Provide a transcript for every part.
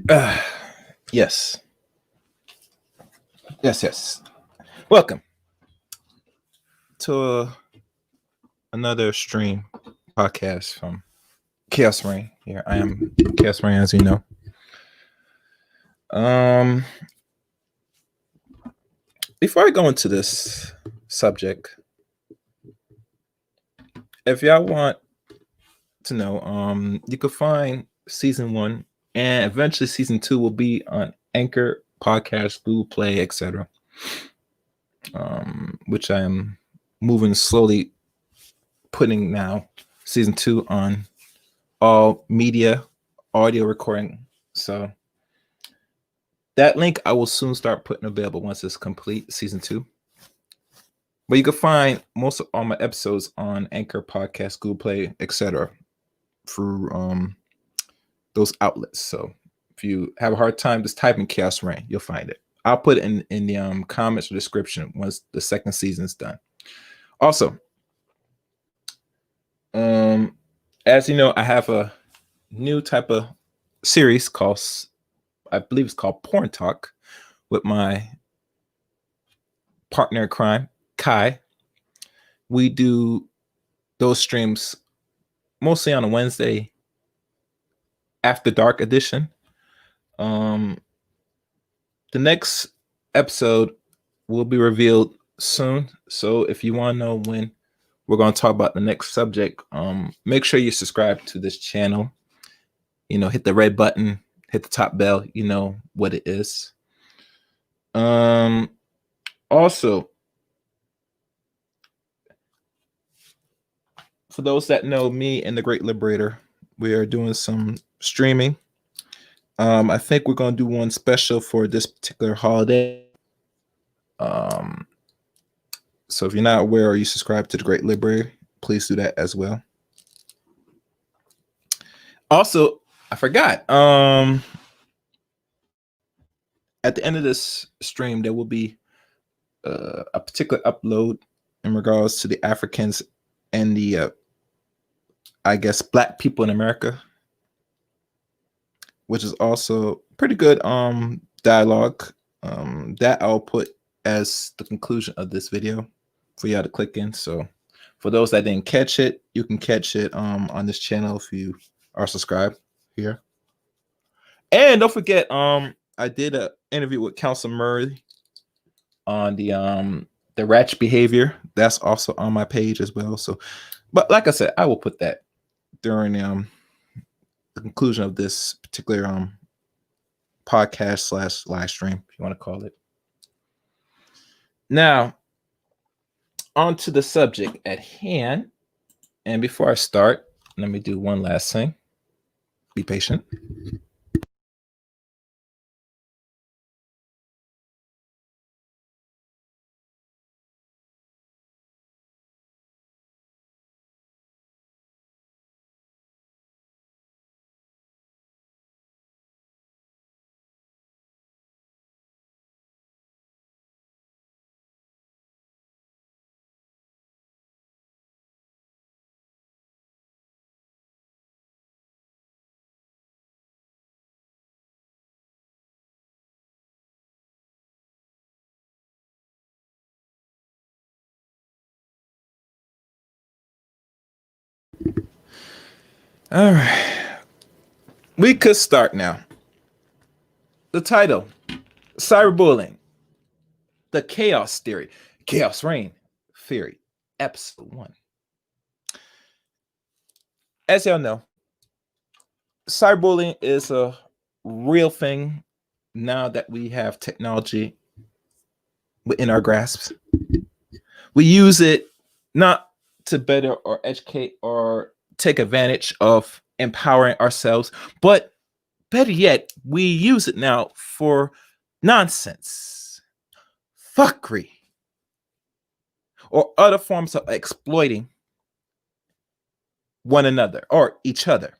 Uh, yes. Yes. Welcome to another stream podcast from Chaos Rain. Here I am, Chaos Rain, as you know. Before I go into this subject, if y'all want to know, you can find season 1 and eventually season 2 will be on Anchor, Podcast, Google Play, etc. Which I am moving slowly, putting now season 2 on all media audio recording. So that link I will soon start putting available once it's complete, season 2. But you can find most of all my episodes on Anchor, Podcast, Google Play, etc. through those outlets. So if you have a hard time, just type in Chaos Rain, you'll find it. I'll put it in the comments or description once the second season is done. Also, as you know, I have a new type of series called, I believe it's called Porn Talk, with my partner in crime, Kai. We do those streams mostly on a Wednesday after dark edition. The next episode will be revealed soon. So if you want to know when we're going to talk about the next subject, make sure you subscribe to this channel. Hit the red button, hit the top bell. You know what it is. Also, for those that know me and the Great Liberator, we are doing some streaming. I think we're going to do one special for this particular holiday. So if you're not aware or you subscribe to the Great Liberator, please do that as well. Also, I forgot. At the end of this stream, there will be a particular upload in regards to the Africans and the, I guess, Black people in America, which is also pretty good dialogue. That I'll put as the conclusion of this video for y'all to click in. So for those that didn't catch it, you can catch it on this channel if you are subscribed here. And don't forget, I did an interview with Council Murray on the ratchet behavior. That's also on my page as well. So, but like I said, I will put that during the conclusion of this particular podcast / live stream, if you want to call it. Now, on to the subject at hand. And before I start, let me do one last thing. Be patient. All right. We could start now. The title: Cyberbullying, the Chaos Theory, Chaos Reign Theory, Episode 1. As y'all know, cyberbullying is a real thing now that we have technology within our grasps. We use it not to better or educate or take advantage of empowering ourselves, but better yet, we use it now for nonsense, fuckery, or other forms of exploiting one another or each other.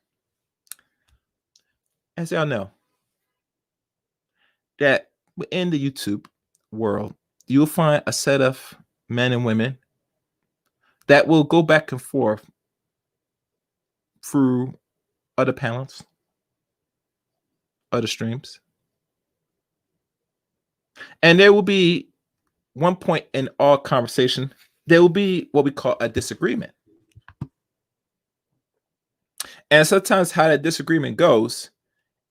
As y'all know, that within the YouTube world, you'll find a set of men and women that will go back and forth through other panels, other streams. And there will be one point in all conversation, there will be what we call a disagreement. And sometimes how that disagreement goes,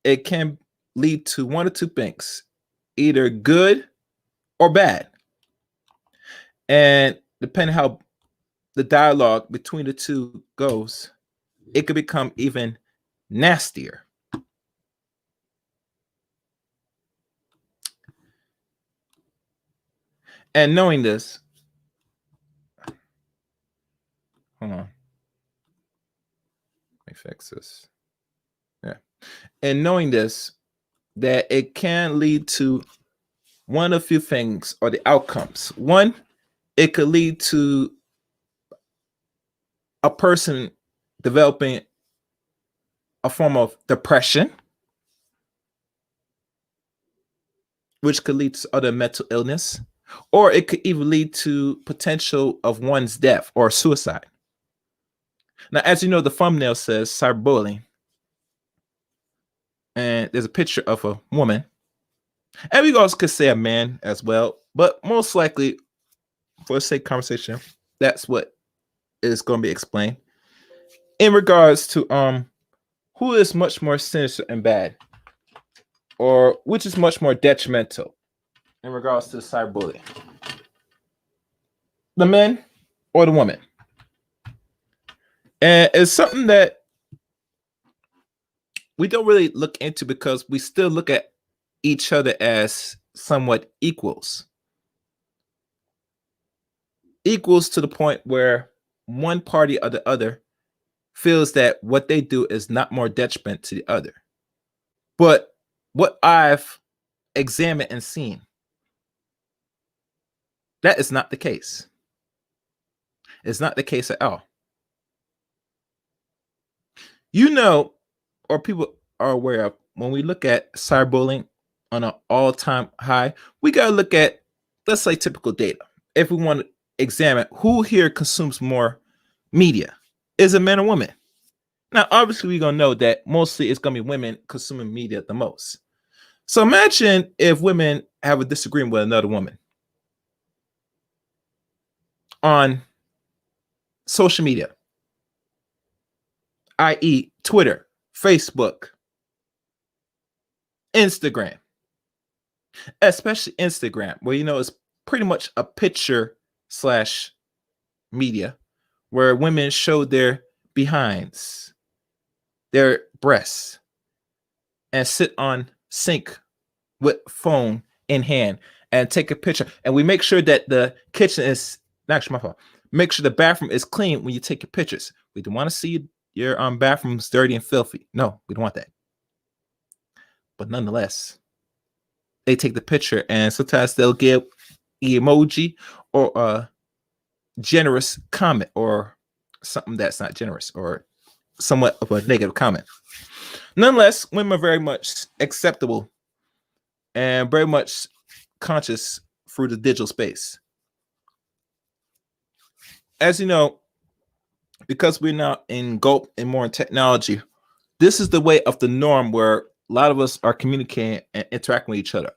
it can lead to one or two things, either good or bad. And depending how the dialogue between the two goes, it could become even nastier. And knowing this, hold on, let me fix this. Yeah. And knowing this, that it can lead to one of a few things or the outcomes. One, it could lead to a person developing a form of depression, which could lead to other mental illness, or it could even lead to potential of one's death or suicide. Now, as you know, the thumbnail says cyberbullying, and there's a picture of a woman, and we also could say a man as well, but most likely, for the sake of conversation, that's what is going to be explained in regards to who is much more sinister and bad, or which is much more detrimental in regards to cyberbullying, the men or the woman. And it's something that we don't really look into because we still look at each other as somewhat equals. Equals to the point where one party or the other feels that what they do is not more detriment to the other. But what I've examined and seen, that is not the case. It's not the case at all. You know, or people are aware of, when we look at cyberbullying on an all-time high, we got to look at, let's say, typical data. If we want to examine who here consumes more media, is it men or women? Now, obviously, we're going to know that mostly it's going to be women consuming media the most. So imagine if women have a disagreement with another woman on social media, i.e., Twitter, Facebook, Instagram, especially Instagram, where it's pretty much a picture slash media where women show their behinds, their breasts, and sit on sink with phone in hand and take a picture. And we make sure that the kitchen is, actually my fault, make sure the bathroom is clean when you take your pictures. We don't want to see your bathrooms dirty and filthy. No, we don't want that. But nonetheless, they take the picture, and sometimes they'll give emoji or a generous comment or something that's not generous or somewhat of a negative comment. Nonetheless, women are very much acceptable and very much conscious through the digital space. As you know, because we're now engulfed in more technology, this is the way of the norm where a lot of us are communicating and interacting with each other.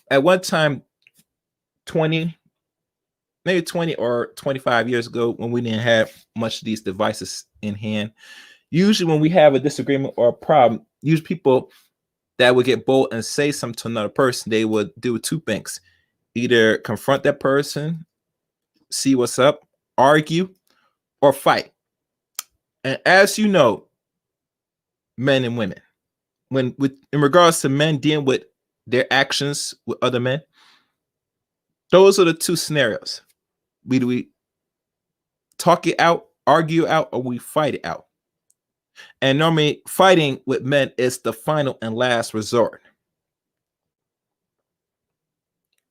At one time, 20, maybe 20 or 25 years ago when we didn't have much of these devices in hand. Usually when we have a disagreement or a problem, usually people that would get bold and say something to another person, they would do two things: either confront that person, see what's up, argue, or fight. And as you know, men and women, when with in regards to men dealing with their actions with other men, those are the two scenarios. Do we talk it out, argue out, or we fight it out? And normally fighting with men is the final and last resort.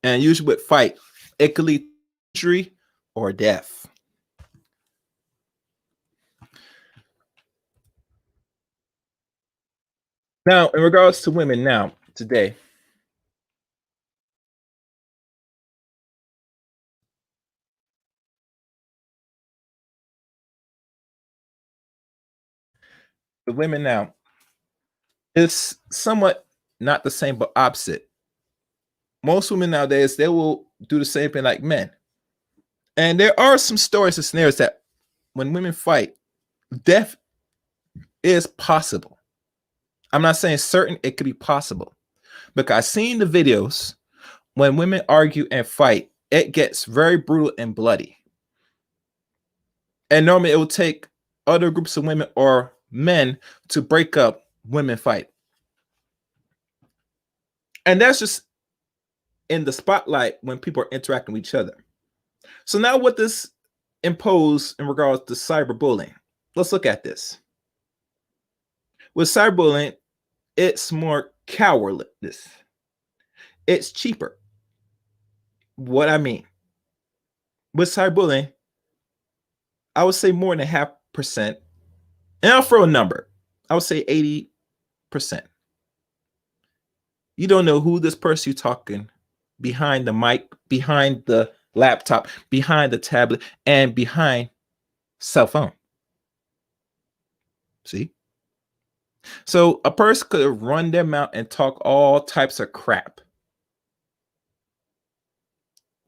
And usually with fight, it could lead to injury or death. Now, in regards to women now, today, the women now is somewhat not the same but opposite. Most women nowadays, they will do the same thing like men. And there are some stories and scenarios that when women fight, death is possible. I'm not saying certain, it could be possible. Because I've seen the videos when women argue and fight, it gets very brutal and bloody. And normally it will take other groups of women or men to break up women fight. And that's just in the spotlight when people are interacting with each other. So now what this impose in regards to cyberbullying? Let's look at this. With cyberbullying, it's more cowardliness. It's cheaper. What I mean with cyberbullying, I would say more than 0.5%. And I'll throw a number. I would say 80%. You don't know who this person you're talking behind the mic, behind the laptop, behind the tablet, and behind cell phone. See? So a person could run their mouth and talk all types of crap.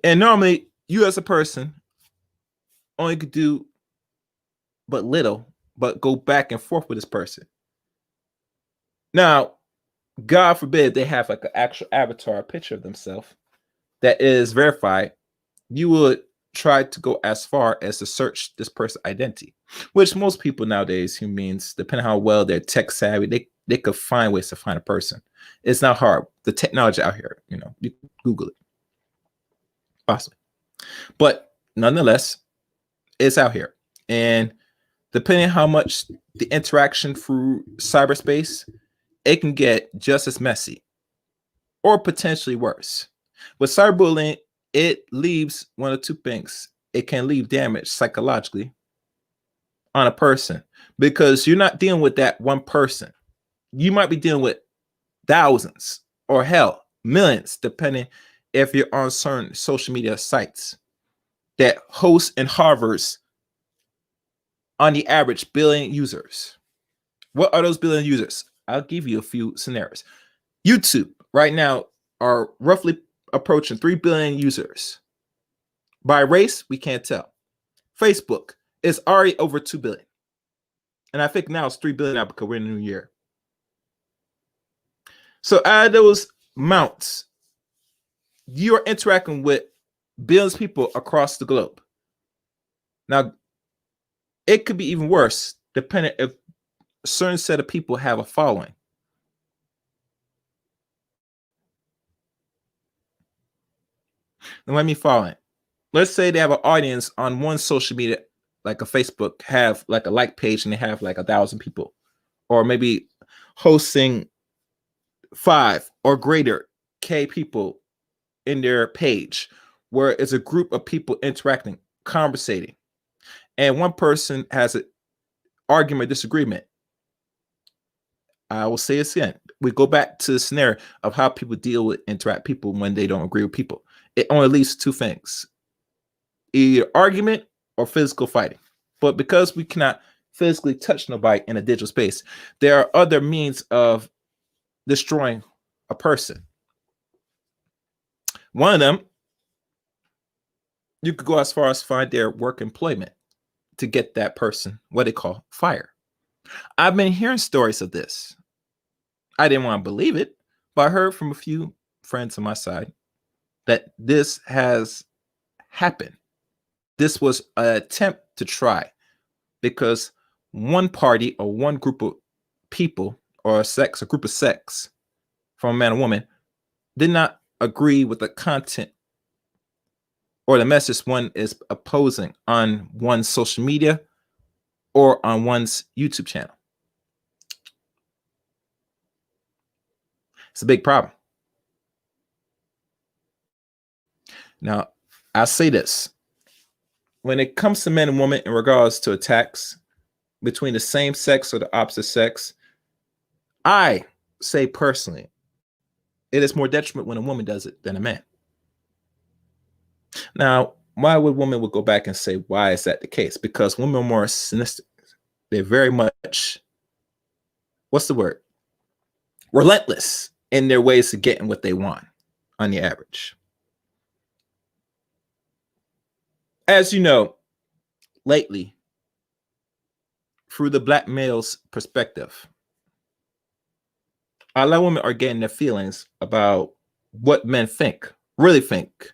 And normally, you as a person only could do but little, but go back and forth with this person. Now, God forbid they have like an actual avatar, picture of themselves that is verified. You would try to go as far as to search this person's identity, which most people nowadays, who means depending on how well they're tech savvy, they could find ways to find a person. It's not hard. The technology out here, you Google it, possibly. But nonetheless, it's out here. And depending on how much the interaction through cyberspace, it can get just as messy or potentially worse. With cyberbullying, it leaves one of two things. It can leave damage psychologically on a person because you're not dealing with that one person. You might be dealing with thousands or hell, millions, depending if you're on certain social media sites that host and harbors on the average billion users. What are those billion users? I'll give you a few scenarios. YouTube right now are roughly approaching 3 billion users. By race, we can't tell. Facebook is already over 2 billion. And I think now it's 3 billion now because we're in a new year. So out of those mounts, you're interacting with billions of people across the globe. Now, it could be even worse depending if a certain set of people have a following. And let me follow it. Let's say they have an audience on one social media, like a Facebook, have like a like page and they have like 1,000 people, or maybe hosting 5 or greater K people in their page, where it's a group of people interacting, conversating, and one person has an argument, disagreement. I will say this again. We go back to the scenario of how people deal with interact people when they don't agree with people. It only leads to two things: either argument or physical fighting. But because we cannot physically touch nobody in a digital space, there are other means of destroying a person. One of them You could go as far as find their work employment to get that person what they call fire. I've been hearing stories of this. I didn't want to believe it, but I heard from a few friends on my side that this has happened. This was an attempt to try because one party or one group of people or a group of sex from a man or woman did not agree with the content or the message one is opposing on one's social media or on one's YouTube channel. It's a big problem. Now, I'll say this. When it comes to men and women in regards to attacks between the same sex or the opposite sex, I say personally, it is more detriment when a woman does it than a man. Now, why would women would go back and say, why is that the case? Because women are more sinister. They're very much, what's the word? Relentless in their ways to getting what they want on the average. As you know, lately, through the black male's perspective, a lot of women are getting their feelings about what men think, really think.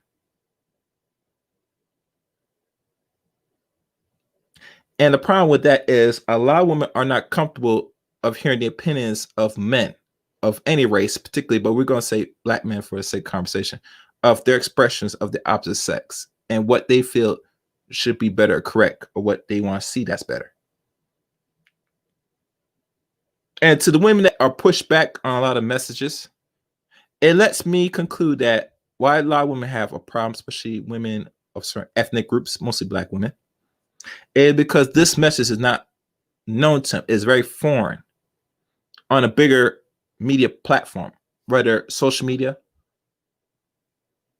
And the problem with that is a lot of women are not comfortable of hearing the opinions of men of any race, particularly, but we're going to say black men for the sake of conversation, of their expressions of the opposite sex and what they feel should be better or correct or what they want to see that's better. And to the women that are pushed back on a lot of messages, it lets me conclude that why a lot of women have a problem, especially women of certain ethnic groups, mostly black women, is because this message is not known to them, is very foreign on a bigger media platform, whether social media,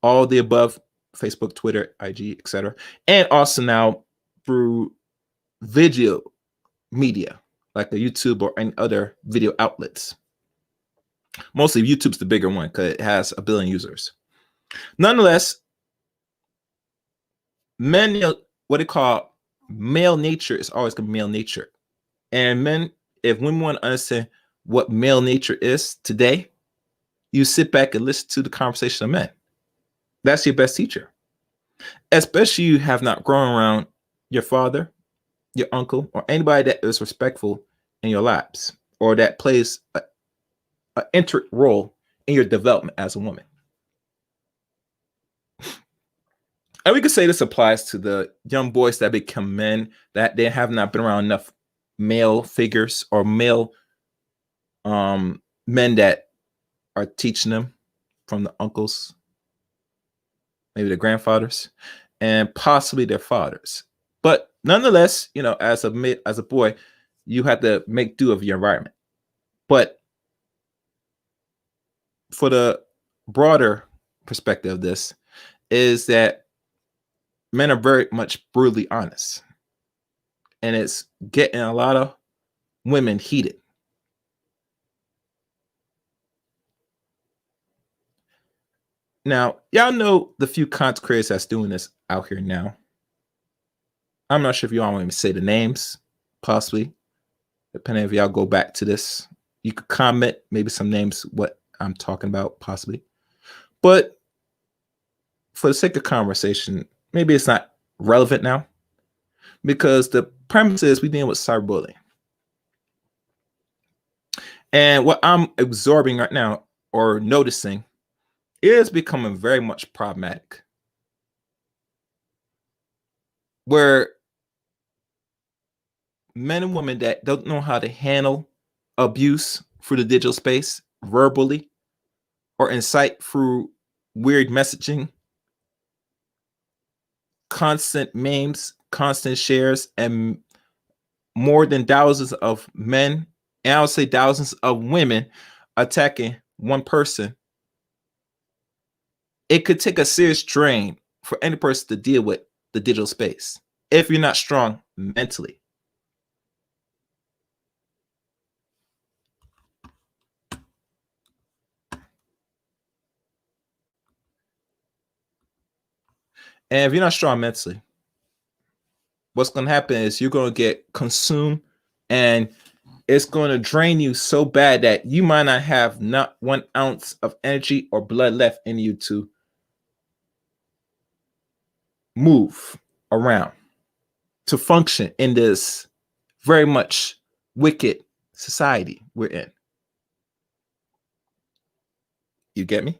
all the above, Facebook, Twitter, IG, etc., and also now through video media like the YouTube or any other video outlets. Mostly YouTube's the bigger one because it has 1 billion users. Nonetheless, men, what they call male nature is always going to be male nature. And men, if women want to understand what male nature is today, you sit back and listen to the conversation of men. That's your best teacher. Especially you have not grown around your father, your uncle, or anybody that is respectful in your lives or that plays an integral role in your development as a woman. And we could say this applies to the young boys that become men, that they have not been around enough male figures or male men that are teaching them from the uncles, maybe the grandfathers, and possibly their fathers. But nonetheless, as a boy, you have to make do of your environment. But for the broader perspective of this is that men are very much brutally honest. And it's getting a lot of women heated. Now, y'all know the few content creators that's doing this out here now. I'm not sure if y'all want me to say the names, possibly. Depending if y'all go back to this. You could comment maybe some names, what I'm talking about, possibly. But for the sake of conversation, maybe it's not relevant now. Because the premise is we deal with cyberbullying. And what I'm absorbing right now or noticing is becoming very much problematic. Where men and women that don't know how to handle abuse through the digital space verbally or incite through weird messaging, constant memes, constant shares, and more than thousands of men, and I would say thousands of women attacking one person, it could take a serious drain for any person to deal with the digital space if you're not strong mentally. And if you're not strong mentally, what's going to happen is you're going to get consumed, and it's going to drain you so bad that you might not have not 1 ounce of energy or blood left in you to move around, to function in this very much wicked society we're in. You get me?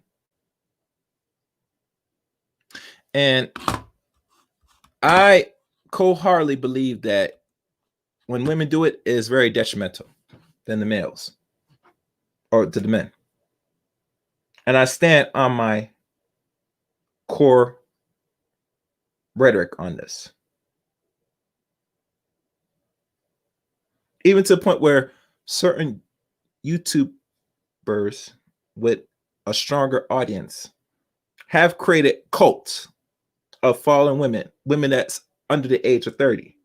And I wholeheartedly believe that when women do it, it is very detrimental than the males or to the men. And I stand on my core rhetoric on this. Even to the point where certain YouTubers with a stronger audience have created cults of fallen women that's under the age of 30,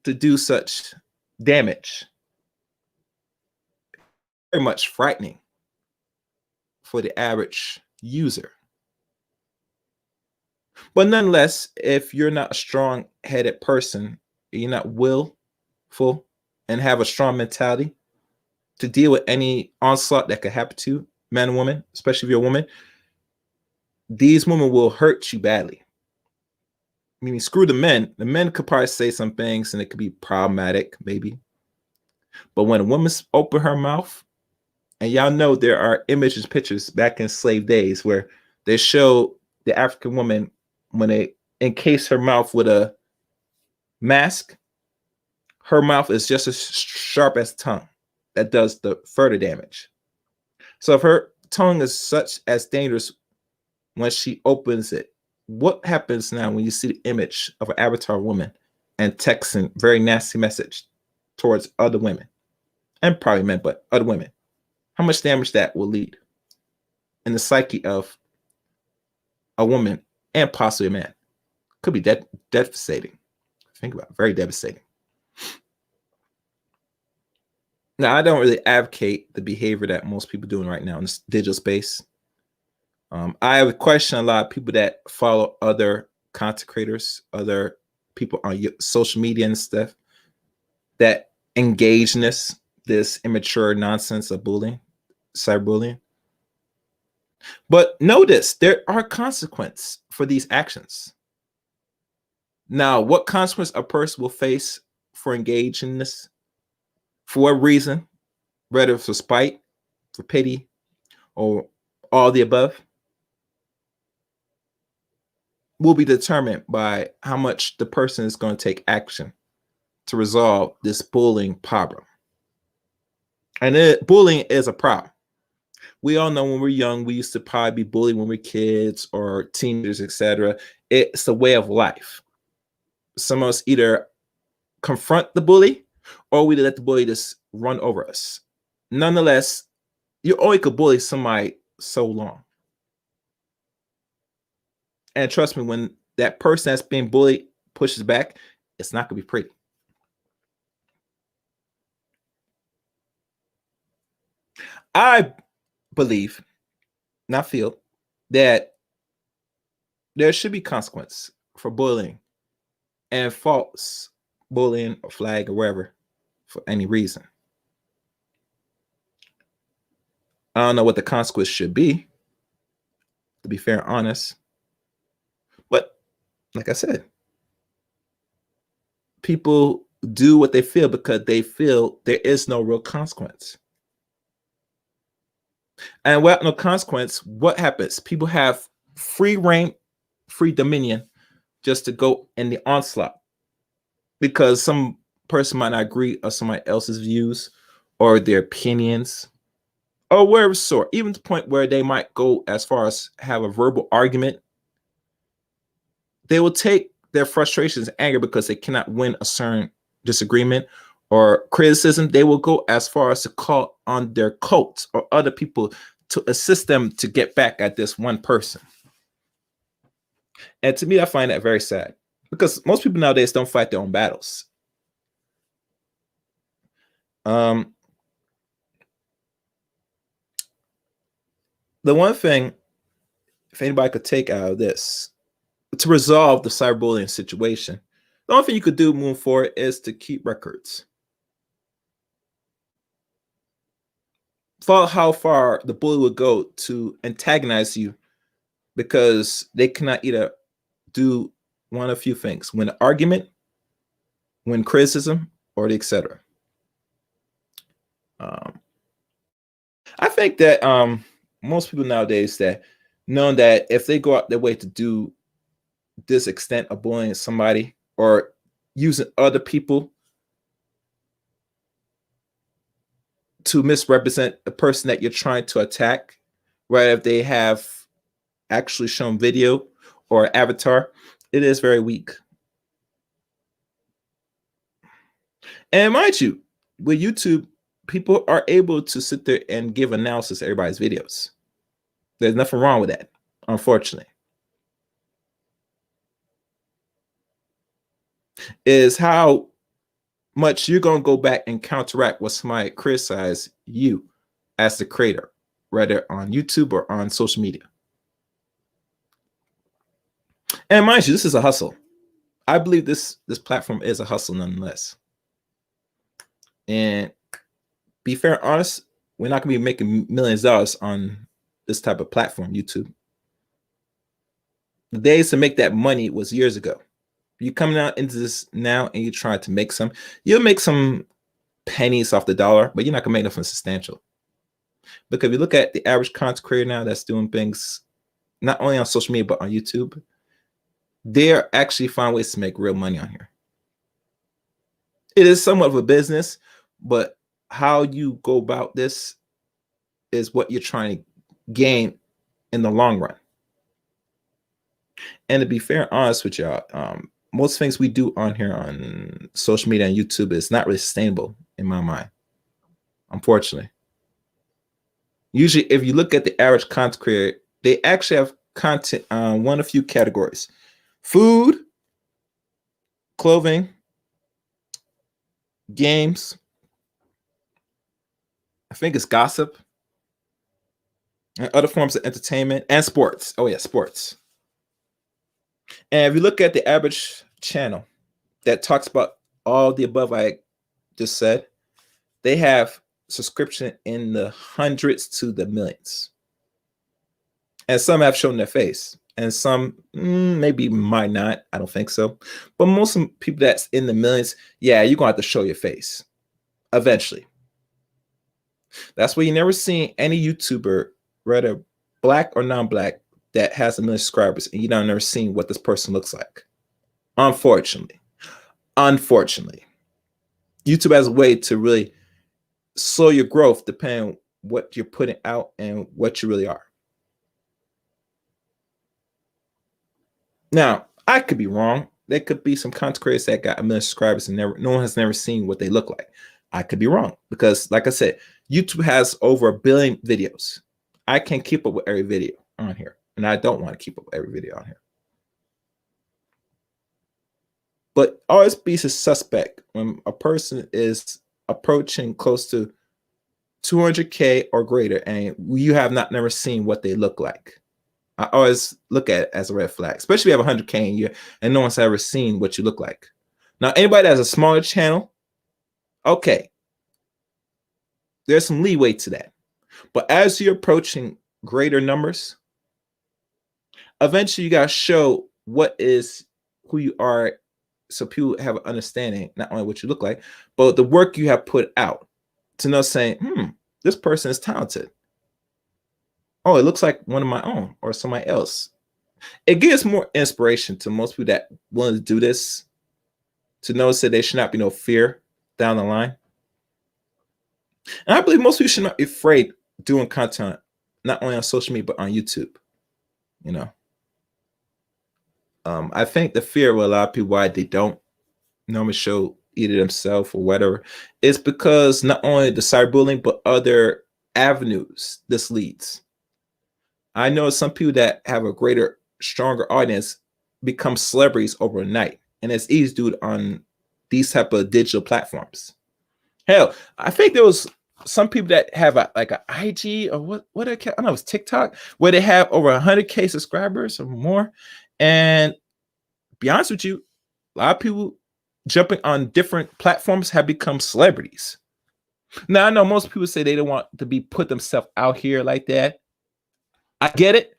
to do such damage. Very much frightening for the average user. But nonetheless, if you're not a strong-headed person, you're not willful and have a strong mentality to deal with any onslaught that could happen to you, man and woman, especially if you're a woman, these women will hurt you badly. Meaning, screw the men. The men could probably say some things and it could be problematic, maybe. But when a woman's open her mouth, and y'all know there are images, pictures back in slave days where they show the African woman when they encase her mouth with a mask, her mouth is just as sharp as tongue. That does the further damage. So if her tongue is such as dangerous when she opens it, what happens now when you see the image of an avatar woman and texting very nasty message towards other women, and probably men, but other women? How much damage that will lead in the psyche of a woman and possibly a man? Could be devastating. Think about it, very devastating. Now, I don't really advocate the behavior that most people are doing right now in this digital space. I have questioned a lot of people that follow other content creators, other people on social media and stuff that engage in this immature nonsense of bullying, cyberbullying. But notice there are consequences for these actions. Now, what consequence a person will face for engaging in this, for what reason, whether for spite, for pity, or all the above, will be determined by how much the person is going to take action to resolve this bullying problem. And bullying is a problem. We all know when we're young, we used to probably be bullied when we're kids or teenagers, etc. It's a way of life. Some of us either confront the bully or we let the bully just run over us. Nonetheless, you only could bully somebody so long. And trust me, when that person that's being bullied pushes back, it's not going to be pretty. I believe, not feel, that there should be consequence for bullying and false bullying or flag or wherever for any reason. I don't know what the consequence should be, to be fair and honest. But like I said, people do what they feel because they feel there is no real consequence. And without no consequence, what happens? People have free reign, free dominion just to go in the onslaught because some person might not agree with somebody else's views or their opinions or wherever sort, even to the point where they might go as far as have a verbal argument. They will take their frustrations and anger because they cannot win a certain disagreement or criticism. They will go as far as to call on their cults or other people to assist them to get back at this one person. And to me, I find that very sad because most people nowadays don't fight their own battles. The one thing if anybody could take out of this to resolve the cyberbullying situation, the only thing you could do moving forward is to keep records. Follow how far the bully would go to antagonize you, because they cannot either do one of a few things: win an argument, win criticism, or the etc. I think that most people nowadays that know that if they go out their way to do this extent of bullying somebody or using other people to misrepresent the person that you're trying to attack, right? If they have actually shown video or avatar, it is very weak. And mind you, with YouTube, people are able to sit there and give analysis to everybody's videos. There's nothing wrong with that, unfortunately. Is how much you're going to go back and counteract what somebody criticize you as the creator, whether on YouTube or on social media. And mind you, this is a hustle. I believe this platform is a hustle nonetheless. And be fair and honest, we're not going to be making millions of dollars on this type of platform, YouTube. The days to make that money was years ago. You coming out into this now and you try to make some, you'll make some pennies off the dollar, but you're not gonna make nothing substantial. Because if you look at the average content creator now that's doing things not only on social media but on YouTube, they're actually finding ways to make real money on here. It is somewhat of a business, but how you go about this is what you're trying to gain in the long run. And to be fair and honest with y'all, most things we do on here on social media and YouTube is not really sustainable in my mind, unfortunately. Usually, if you look at the average content creator, they actually have content on one of a few categories: food, clothing, games, I think it's gossip, and other forms of entertainment, and sports. Oh yeah, sports. And if you look at the average channel that talks about all the above I just said, they have subscription in the hundreds to the millions. And some have shown their face, and some maybe might not. I don't think so. But most people that's in the millions, yeah, you're gonna have to show your face eventually. That's why you never seen any YouTuber, whether black or non-black, that has 1 million subscribers, and you don't never seen what this person looks like. Unfortunately, YouTube has a way to really slow your growth depending on what you're putting out and what you really are. Now, I could be wrong. There could be some content creators that got 1 million subscribers and no one has never seen what they look like. I could be wrong because, like I said, YouTube has over 1 billion videos. I can't keep up with every video on here, and I don't want to keep up with every video on here. But always be suspect when a person is approaching close to 200K or greater and you have not never seen what they look like. I always look at it as a red flag, especially if you have 100K in you and no one's ever seen what you look like. Now, anybody that has a smaller channel, okay, there's some leeway to that. But as you're approaching greater numbers, eventually you got to show who you are, so people have an understanding, not only what you look like, but the work you have put out, to know saying, this person is talented. Oh, it looks like one of my own or somebody else. It gives more inspiration to most people that want to do this, to notice that there should not be no fear down the line. And I believe most people should not be afraid doing content, not only on social media, but on YouTube. You know, I think the fear with a lot of people why they don't normally show either themselves or whatever is because not only the cyberbullying, but other avenues this leads. I know some people that have a greater, stronger audience become celebrities overnight, and it's easy to do it on these type of digital platforms. Hell, I think there was some people that have like an IG or what I don't know, it's TikTok, where they have over 100K subscribers or more. And be honest with you, a lot of people jumping on different platforms have become celebrities. Now I know most people say they don't want to be put themselves out here like that. I get it.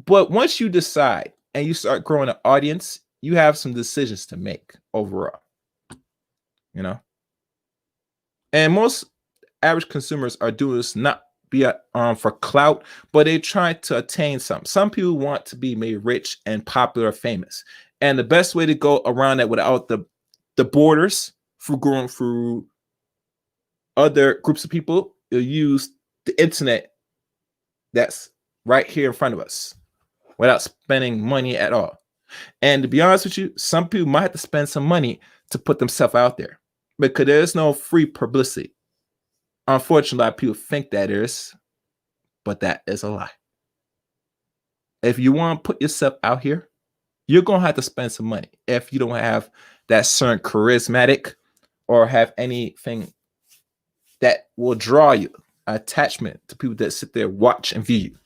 But once you decide and you start growing an audience, you have some decisions to make overall, you know. And most average consumers are doing this not be for clout, but they try to attain something. Some people want to be made rich and popular or famous, and the best way to go around that without the borders for going through other groups of people, you'll use the internet that's right here in front of us without spending money at all. And to be honest with you, some people might have to spend some money to put themselves out there because there's no free publicity. Unfortunately, a lot of people think that is, but that is a lie. If you want to put yourself out here, you're going to have to spend some money if you don't have that certain charismatic or have anything that will draw you attachment to people that sit there, watch, and view you.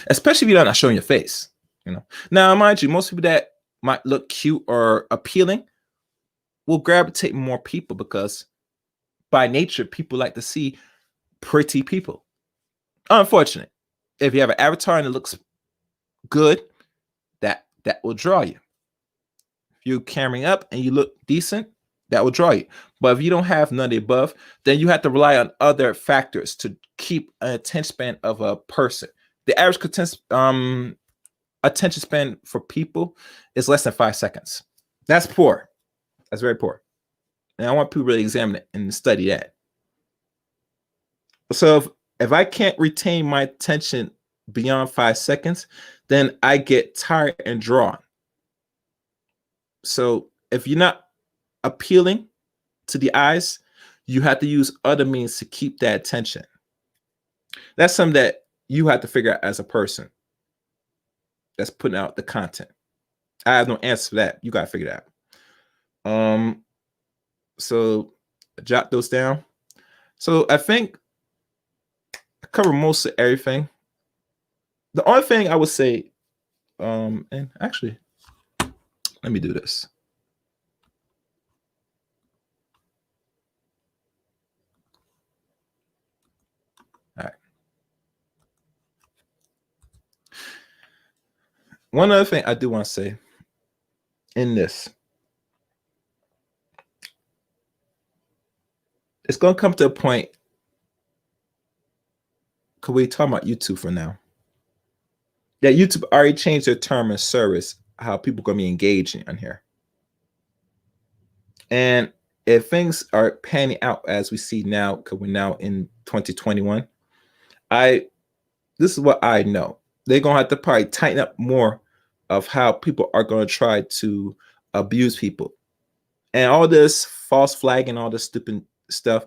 Especially if you're not showing your face, you know. Now, mind you, most people that might look cute or appealing will gravitate more people because by nature, people like to see pretty people. Unfortunate. If you have an avatar and it looks good, that will draw you. If you're carrying up and you look decent, that will draw you. But if you don't have none of the above, then you have to rely on other factors to keep an attention span of a person. The average attention span for people is less than 5 seconds. That's poor. That's very poor. And I want people to really examine it and study that. So if I can't retain my attention beyond 5 seconds, then I get tired and drawn. So if you're not appealing to the eyes, you have to use other means to keep that attention. That's something that you have to figure out as a person that's putting out the content. I have no answer for that. You got to figure it out. So jot those down. So I think I cover most of everything. The only thing I would say, and actually, let me do this. All right. One other thing I do want to say in this, it's going to come to a point, because we talking about YouTube for now, that YouTube already changed their term and service, how people going to be engaging on here. And if things are panning out as we see now, because we're now in 2021, this is what I know. They're going to have to probably tighten up more of how people are going to try to abuse people. And all this false flag and all this stupid stuff,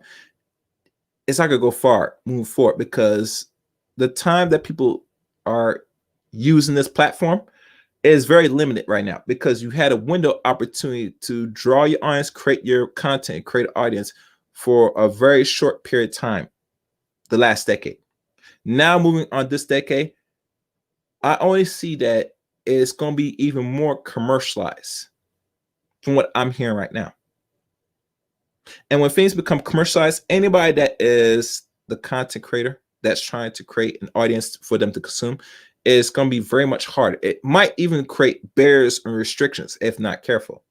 it's not going to go far moving forward, because the time that people are using this platform is very limited right now, because you had a window opportunity to draw your audience, create your content, create an audience for a very short period of time, the last decade. Now moving on this decade, I only see that it's going to be even more commercialized from what I'm hearing right now. And when things become commercialized, anybody that is the content creator that's trying to create an audience for them to consume is going to be very much harder. It might even create barriers and restrictions if not careful.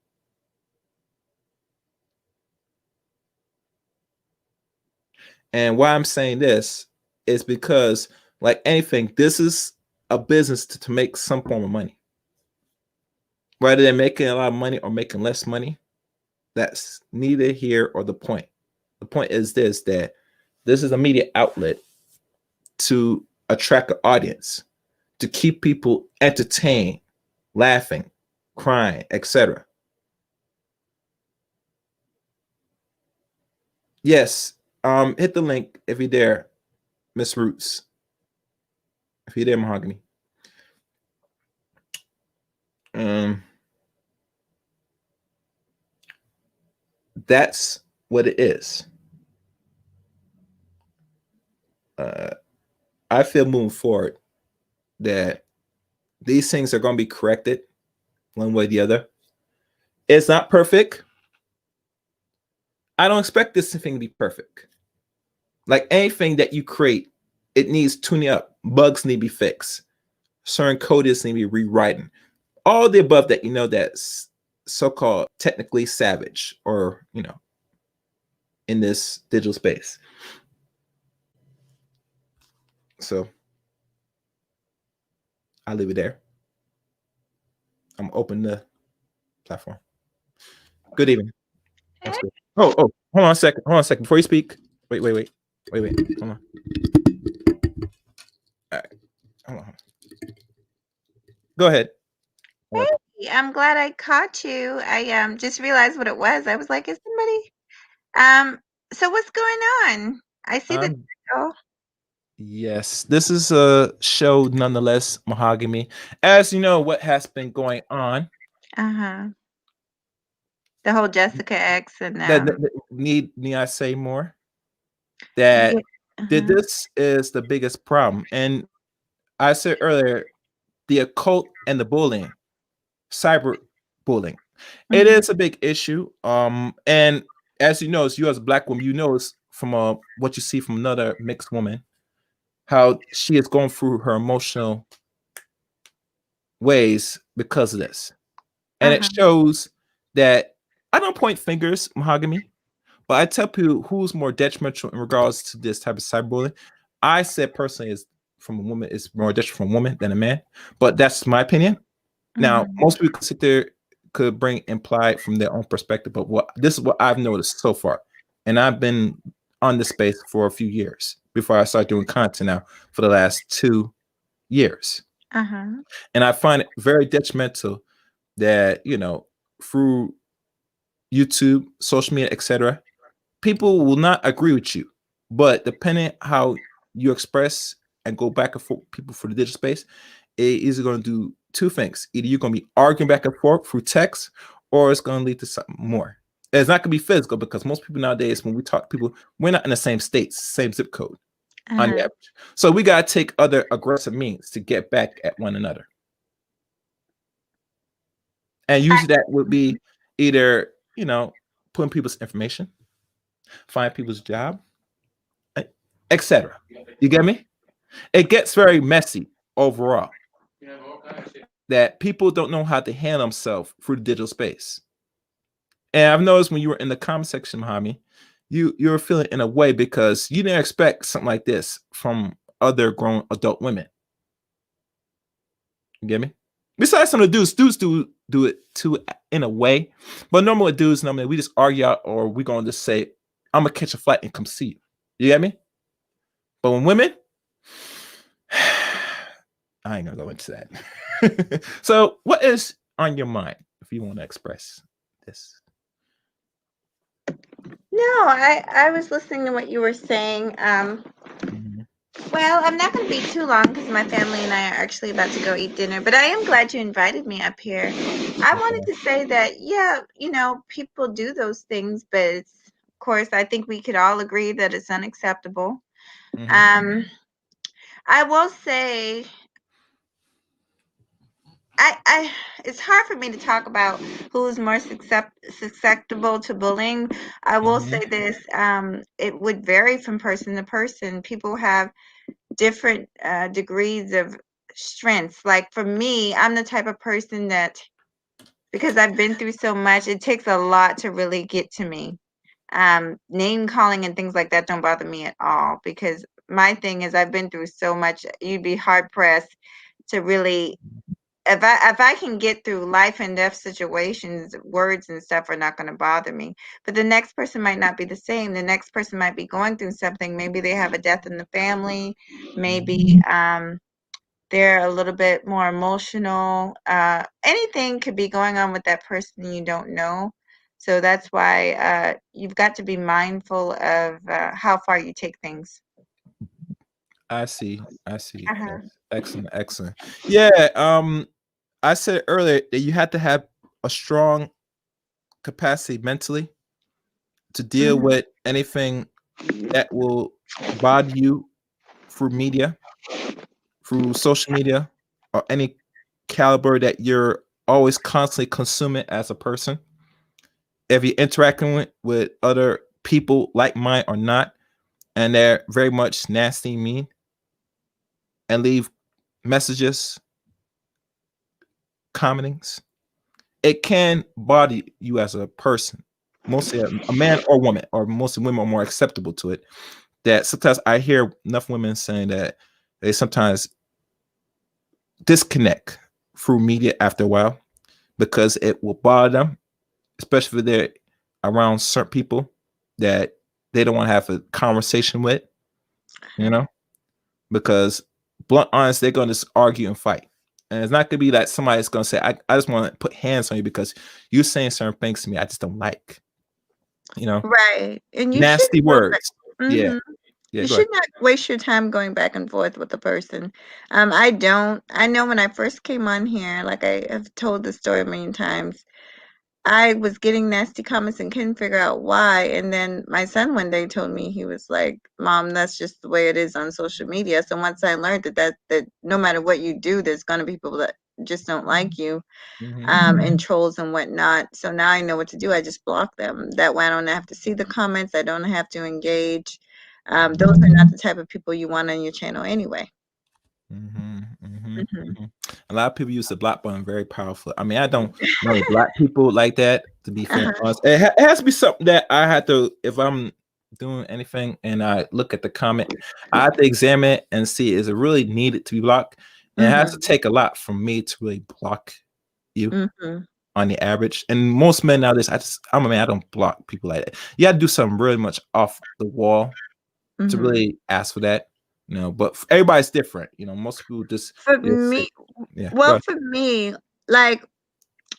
And why I'm saying this is because, like anything, this is a business to make some form of money. Whether they're making a lot of money or making less money, that's neither here or the point. The point is this, that this is a media outlet to attract an audience, to keep people entertained, laughing, crying, etc. Yes, hit the link if you're there, Miss Roots. If you're there, Mahogany. That's what it is. uh, I feel moving forward that these things are going to be corrected one way or the other. It's not perfect. I don't expect this thing to be perfect. Like anything that you create, it needs tuning up. Bugs need to be fixed. Certain codes need to be rewritten. All the above that that's so-called technically savage or in this digital space. So I'll leave it there. I'm open the platform. Good evening. That's good. Oh, hold on a second. Hold on a second. Before you speak. Wait. Hold on. All right. Hold on. Go ahead. Hey, I'm glad I caught you. I just realized what it was. I was like, is somebody so what's going on? I see the Um, title. yes, this is a show nonetheless, Mahogany. As you know, what has been going on. Uh-huh. The whole Jessica X and Need I say more? yeah. That Uh-huh. this is the biggest problem. And I said earlier, the occult and the bullying, cyber bullying. It Mhm. is a big issue. And as you know, as you as a black woman, you know it's from what you see from another mixed woman, how she is going through her emotional ways because of this. And it Uh-huh. shows that I don't point fingers, Mahogany, but I tell people who's more detrimental in regards to this type of cyberbullying. I said personally is from a woman is more detrimental from a woman than a man, but that's my opinion. Now, Mhm. most people could sit there could bring implied from their own perspective, but what this is what I've noticed so far, and I've been on this space for a few years before I started doing content now for the last 2 years, Uh-huh. and I find it very detrimental that through YouTube, social media, etc. People will not agree with you, but depending how you express and go back and forth people for the digital space, it is going to do two things. Either you're going to be arguing back and forth through text, or it's going to lead to something more. It's not going to be physical because most people nowadays, when we talk to people, we're not in the same states, same zip code on the Uh-huh. average. So we got to take other aggressive means to get back at one another. And I, usually that would be either, putting people's information, find people's job, etc. You get me? It gets very messy overall. That people don't know how to handle themselves through the digital space. And I've noticed when you were in the comment section, Mahami, you're feeling in a way because you didn't expect something like this from other grown adult women. You get me? Besides some of the dudes do it too in a way, but normally dudes normally we just argue out or we gonna just say, "I'm gonna catch a flight and come see you." You get me? But when women, I ain't gonna go into that. So, what is on your mind if you want to express this? no, I was listening to what you were saying. Mhm. Well, I'm not going to be too long because my family and I are actually about to go eat dinner, but I am glad you invited me up here. I wanted Okay. to say that, yeah, people do those things, but of course, I think we could all agree that it's unacceptable. Mhm. Um, I will say, I it's hard for me to talk about who's more susceptible to bullying. I will say Mhm. this, it would vary from person to person. People have different degrees of strengths. Like for me, I'm the type of person that, because I've been through so much, it takes a lot to really get to me. Name calling and things like that don't bother me at all because my thing is I've been through so much. You'd be hard pressed to really, if I can get through life and death situations, words and stuff are not going to bother me. But the next person might not be the same. The next person might be going through something. Maybe they have a death in the family. Mhm. Maybe they're a little bit more emotional. Anything could be going on with that person you don't know. So that's why you've got to be mindful of how far you take things. I see. I see. Uh-huh. Excellent. Excellent. Yeah. I said earlier that you had to have a strong capacity mentally to deal Hmm. with anything that will bother you through media, through social media, or any caliber that you're always constantly consuming as a person, if you're interacting with other people like mine or not, and they're very much nasty, mean, and leave messages, commentings, it can body you as a person. Mostly a man or woman, or mostly women are more acceptable to it. That sometimes I hear enough women saying that they sometimes disconnect through media after a while because it will bother them, especially if they're around certain people that they don't want to have a conversation with, you know, because blunt honest, they're going to argue and fight. And it's not going to be like somebody's going to say, I just want to put hands on you because you're saying certain things to me I just don't like, you know, Right, and you nasty shouldn't go back. words. Yeah. Mhm. Yeah. You Go ahead. should not waste your time going back and forth with a person. I don't. I know when I first came on here, like I have told the story a million times, I was getting nasty comments and couldn't figure out why. And then my son one day told me, he was like, "Mom, that's just the way it is on social media." So once I learned that no matter what you do, there's gonna be people that just don't like you, Mm-hmm. and trolls and whatnot. So now I know what to do. I just block them. That way I don't have to see the comments. I don't have to engage. Those are not the type of people you want on your channel anyway. Mm-hmm, mm-hmm, Hmm. hmm. A lot of people use the block button very powerful. I mean, I don't know black people like that. To be fair, Uh-huh. honest, it has to be something that I had to. If I'm doing anything and I look at the comment, I have to examine it and see is it really needed to be blocked. And it has to Hmm. take a lot from me to really block you Hmm. on the average. And most men nowadays, I'm a man. I don't block people like that. You got to do something really much off the wall to Hmm. really ask for that. But everybody's different. Most people just For they say, me, yeah, go well, ahead. for me, like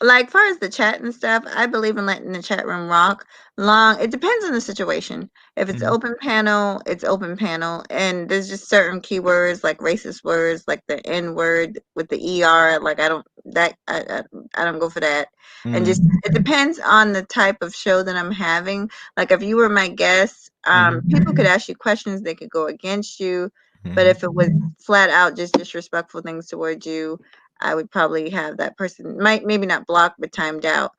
like far as the chat and stuff, I believe in letting the chat room rock. Long, it depends on the situation. If it's Mhm, open panel, it's open panel, and there's just certain keywords like racist words, like the N word with the ER. Like I don't go for that. And just mhm, it depends on the type of show that I'm having. Like if you were my guest, mhm, people could ask you questions, they could go against you, but mhm, if it was flat out just disrespectful things towards you, I would probably have that person might maybe not blocked but timed out.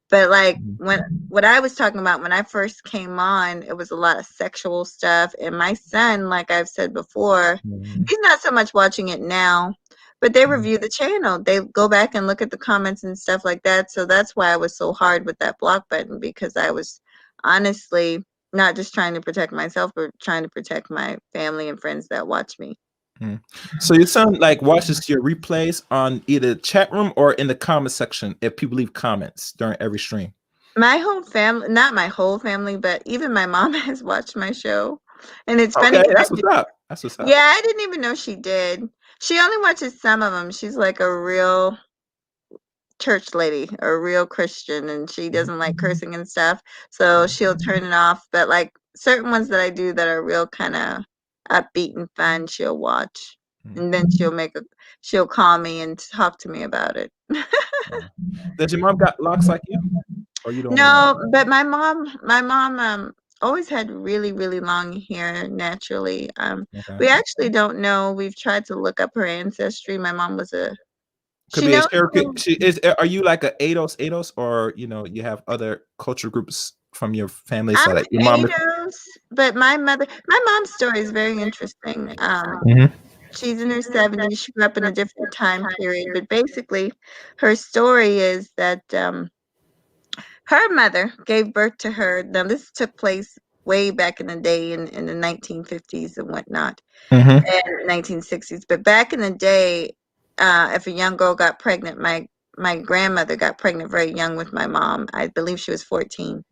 But like mhm, when what I was talking about when I first came on, it was a lot of sexual stuff. And my son, like I've said before, mhm, he's not so much watching it now, but they mhm, review the channel. They go back and look at the comments and stuff like that. So that's why I was so hard with that block button, because I was honestly not just trying to protect myself, but trying to protect my family and friends that watch me. mhm. So your son like watches your replays on either chat room or in the comment section if people leave comments during every stream. My whole family, not my whole family, but even my mom has watched my show. And it's funny Okay, because that's what's up. That's what's up. yeah, I didn't even know she did. She only watches some of them. She's like a real church lady, a real Christian, and she Mhm, doesn't like cursing and stuff. So she'll turn it off. But like certain ones that I do that are real kind of upbeat and fun, she'll watch. mhm. And then she'll call me and talk to me about it. Wow. Does your mom got locks like you, or you the only one? No, but my mom always had really, really long hair naturally. Okay. We actually don't know. We've tried to look up her ancestry. My mom was a Could she be a knows Cherokee. who She is. Are you like a ADOS, or you have other culture groups from your family? So I'm like your mom is. ADOS, but my mom's story is very interesting. Mhm, She's in her 70s. She grew up in a different time period, but basically her story is that her mother gave birth to her. Now, this took place way back in the day in the 1950s and whatnot, mhm. and 1960s. But back in the day, if a young girl got pregnant, my grandmother got pregnant very young with my mom. I believe she was 14.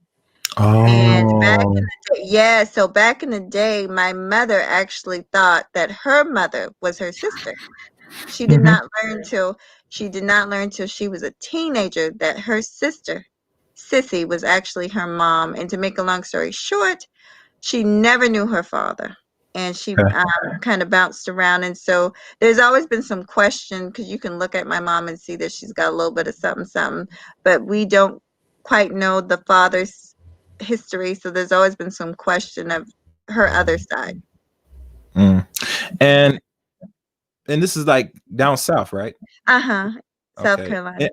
And back in Oh. the day, yeah, so back in the day, my mother actually thought that her mother was her sister. She did Mhm. not learn till she did not learn till she was a teenager that her sister, Sissy, was actually her mom. And to make a long story short, she never knew her father. And she Okay. kind of bounced around. And so there's always been some question because you can look at my mom and see that she's got a little bit of something, something, but we don't quite know the father's history. So there's always been some question of her other side. Mm. And this is like down south, right? Uh-huh. South Okay. Carolina.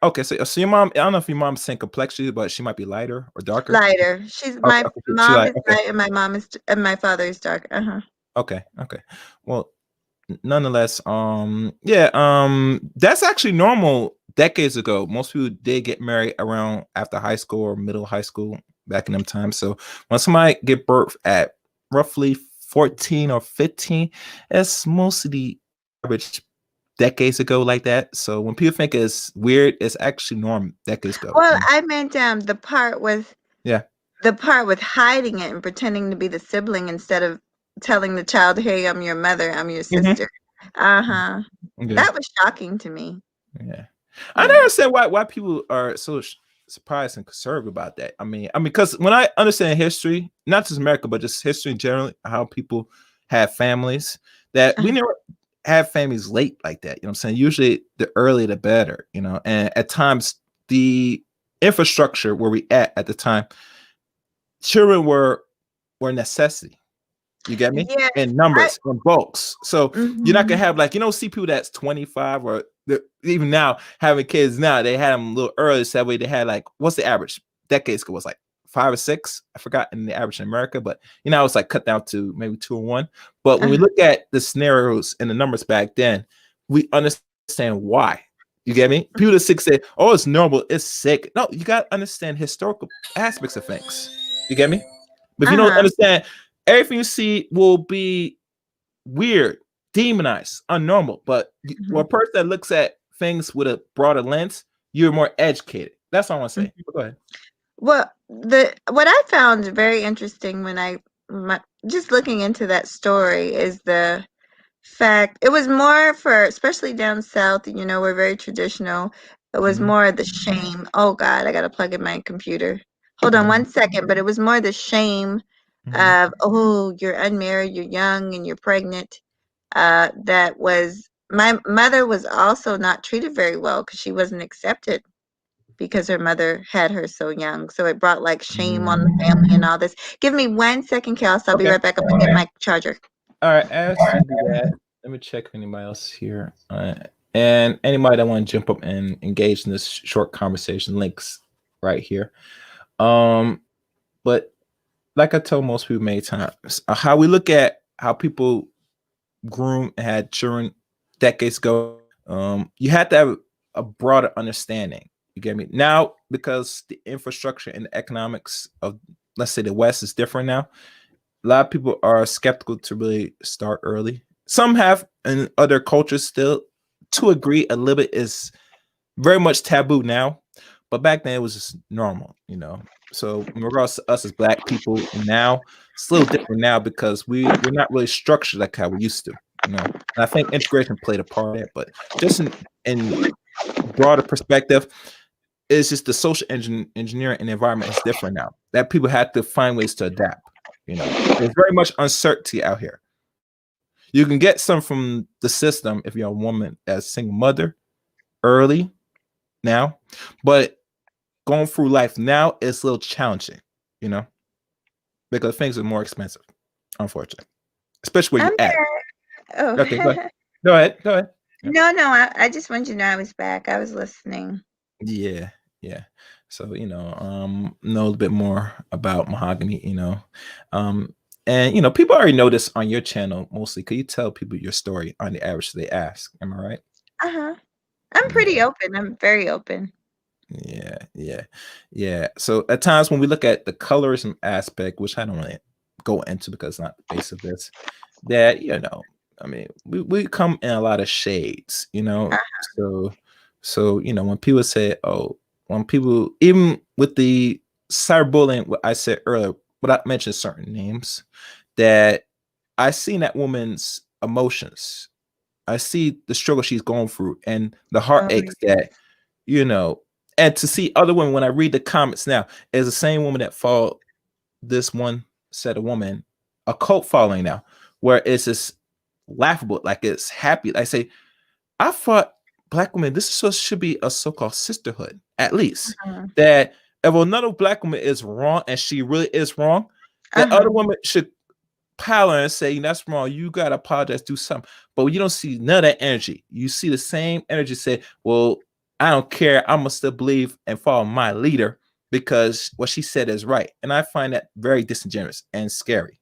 Okay, so your mom, I don't know if your mom's same complexion, but she might be lighter or darker. Lighter. She's Okay, my okay, she mom like is okay, light and my mom is and my father is dark. Uh-huh. okay, okay. Well, nonetheless, yeah, that's actually normal decades ago. Most people did get married around after high school or middle high school back in them times. So when somebody get birth at roughly 14 or 15, that's mostly average decades ago like that. So when people think it's weird, it's actually norm decades ago. Well, I meant Yeah. the part with hiding it and pretending to be the sibling instead of telling the child, "Hey, I'm your mother, I'm your Hmm. sister." Uh-huh. Yeah. That was shocking to me. Yeah. I don't Yeah. understand why people are so surprised and conservative about that. Because when I understand history, not just America, but just history in general, how people have families, that we Uh-huh. never have families late like that. You know what I'm saying? Usually the earlier the better, and at times the infrastructure where we at the time, children were necessity. You get me? Yes, In I numbers, in bulks. So you're not gonna mhm. have like see people that's 25 or even now having kids now. They had them a little early, so that way they had like what's the average? Decades ago was like 5 or 6. I forgot in the average in America, but it's like cut down to maybe 2 or 1. But when we Uh-huh. look at the scenarios and the numbers back then, we understand why. You get me? People that sick say, "Oh, it's normal, it's sick." No, you gotta understand historical aspects of things. You get me? But if you don't Uh-huh. understand, everything you see will be weird, demonized, unnormal. But Mhm. for a person that looks at things with a broader lens, you're more educated. That's all I want to say. Mhm. But go ahead. Well, the what I found very interesting when just looking into that story is the fact it was more for especially down south, we're very traditional. It was Mhm, more the shame. Oh God, I gotta plug in my computer. Hold on mhm, 1 second, but it was more the shame mhm, of, oh, you're unmarried, you're young, and you're pregnant. That was my mother was also not treated very well because she wasn't accepted because her mother had her so young. So it brought like shame on the mhm. family and all this. Give me 1 second, Kels. I'll be Okay. right back. I'm gonna get my charger. All right. As you do that, let me check if anybody else here. And anybody that want to jump up and engage in this short conversation, links right here. Um, but like I told most people many times, how we look at how people groom and had children decades ago, you had to have a broader understanding. You get me? Now, because the infrastructure and the economics of, let's say, the West is different now, a lot of people are skeptical to really start early. Some have, and other cultures still, to agree, a little bit is very much taboo now, but back then it was just normal. So in regards to us as Black people now, it's a little different now because we're not really structured like how we used to. And I think integration played a part in it, but just in broader perspective, it's just the social engineering and environment is different now. That people had to find ways to adapt. There's very much uncertainty out here. You can get some from the system if you're a woman as single mother early now, but going through life now is a little challenging, you know, because things are more expensive, unfortunately, especially where I'm you're at. back. Oh, Okay, go ahead. Go ahead. Go ahead. Yeah. no, no. I just wanted you to know I was back. I was listening. Yeah. Yeah. So, know a little bit more about mahogany, and people already know this on your channel mostly. Could you tell people your story on the average they ask? Am I right? Uh-huh. I'm Yeah. pretty open. I'm very open. Yeah, yeah, yeah. So at times when we look at the colorism aspect, which I don't really go into because it's not the base of this, that we come in a lot of shades. So when people say, oh, when people even with the cyberbullying, what I said earlier, without mentioning certain names, that I seen that woman's emotions. I see the struggle she's going through and the Oh, heartaches that you know, and to see other women when I read the comments now, is the same woman that followed this one set of woman, a cult following now, where it's just laughable, like it's happy. I say, I thought Black women, should be a so-called sisterhood, at least. uh-huh. That if another Black woman is wrong and she really is wrong, that Uh-huh. other woman should pile on and say that's wrong. You gotta apologize, do something. But you don't see none of that energy. You see the same energy say, well, I don't care. I'm gonna still believe and follow my leader because what she said is right. And I find that very disingenuous and scary.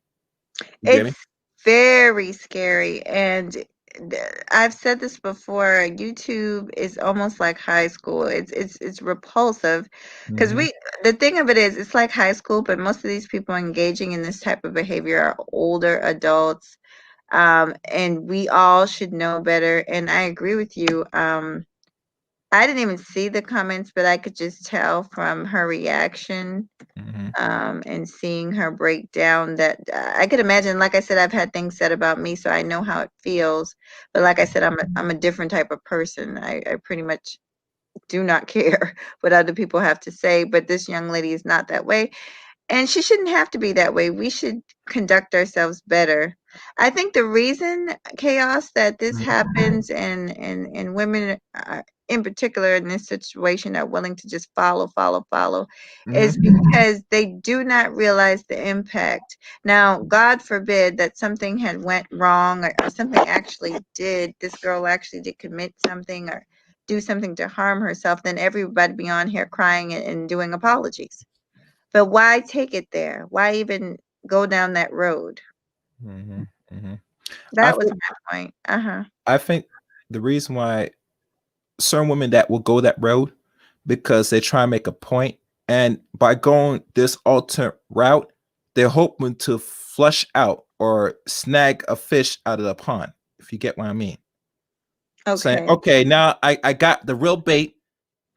You get me? It's very scary, and I've said this before, YouTube is almost like high school. It's repulsive because Mm-hmm. the thing of it is, it's like high school, but most of these people engaging in this type of behavior are older adults, and we all should know better. And I agree with you. I didn't even see the comments, but I could just tell from her reaction, Mm-hmm. and seeing her break down that I could imagine. Like I said, I've had things said about me, so I know how it feels. But like I said, I'm a different type of person. I pretty much do not care what other people have to say. But this young lady is not that way. And she shouldn't have to be that way. We should conduct ourselves better. I think the reason, chaos, that this happens, and women, in particular in this situation, are willing to just follow, Mm-hmm. is because they do not realize the impact. Now, God forbid that something had went wrong, or something actually did, this girl actually did commit something or do something to harm herself, then everybody be on here crying and doing apologies. But why take it there? Why even go down that road? Mm-hmm. Mm-hmm. I That was think my point. Uh-huh. I think the reason why certain women that will go that road because they try and make a point, and by going this alternate route, they're hoping to flush out or snag a fish out of the pond. If you get what I mean, saying, Okay. okay, now I got the real bait,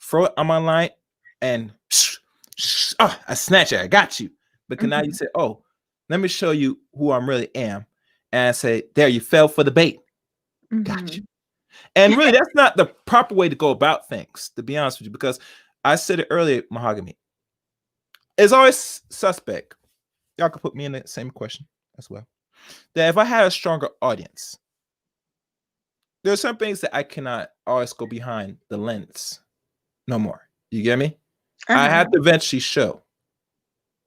throw it on my line, and I snatch it. I got you. Because now you Mhm. say, oh, let me show you who I really am, and I say, there, you fell for the bait. Got you. Mhm. And really, that's not the proper way to go about things, to be honest with you, because I said it earlier, Mahogany. It's always suspect. Y'all could put me in the same question as well. That if I had a stronger audience, there are some things that I cannot always go behind the lens no more. You get me? I Uh-huh. have to eventually show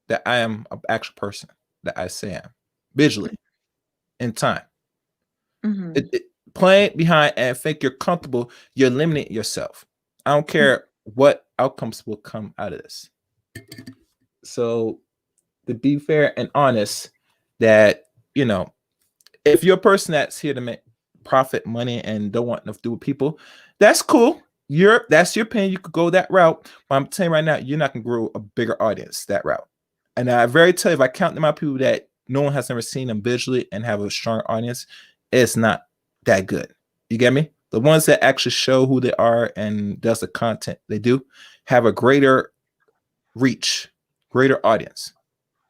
that I am an actual person that I say I am visually in time. Mhm. It, playing behind and think you're comfortable, you're limiting yourself. I don't care what outcomes will come out of this. So to be fair and honest, that if you're a person that's here to make profit money and don't want enough to do with people, that's cool. That's your opinion. You could go that route. But I'm telling you right now, you're not gonna grow a bigger audience that route. And I very tell you, if I count the amount of people that no one has ever seen them visually and have a strong audience, it's not that good. You get me? The ones that actually show who they are and does the content they do have a greater reach, greater audience.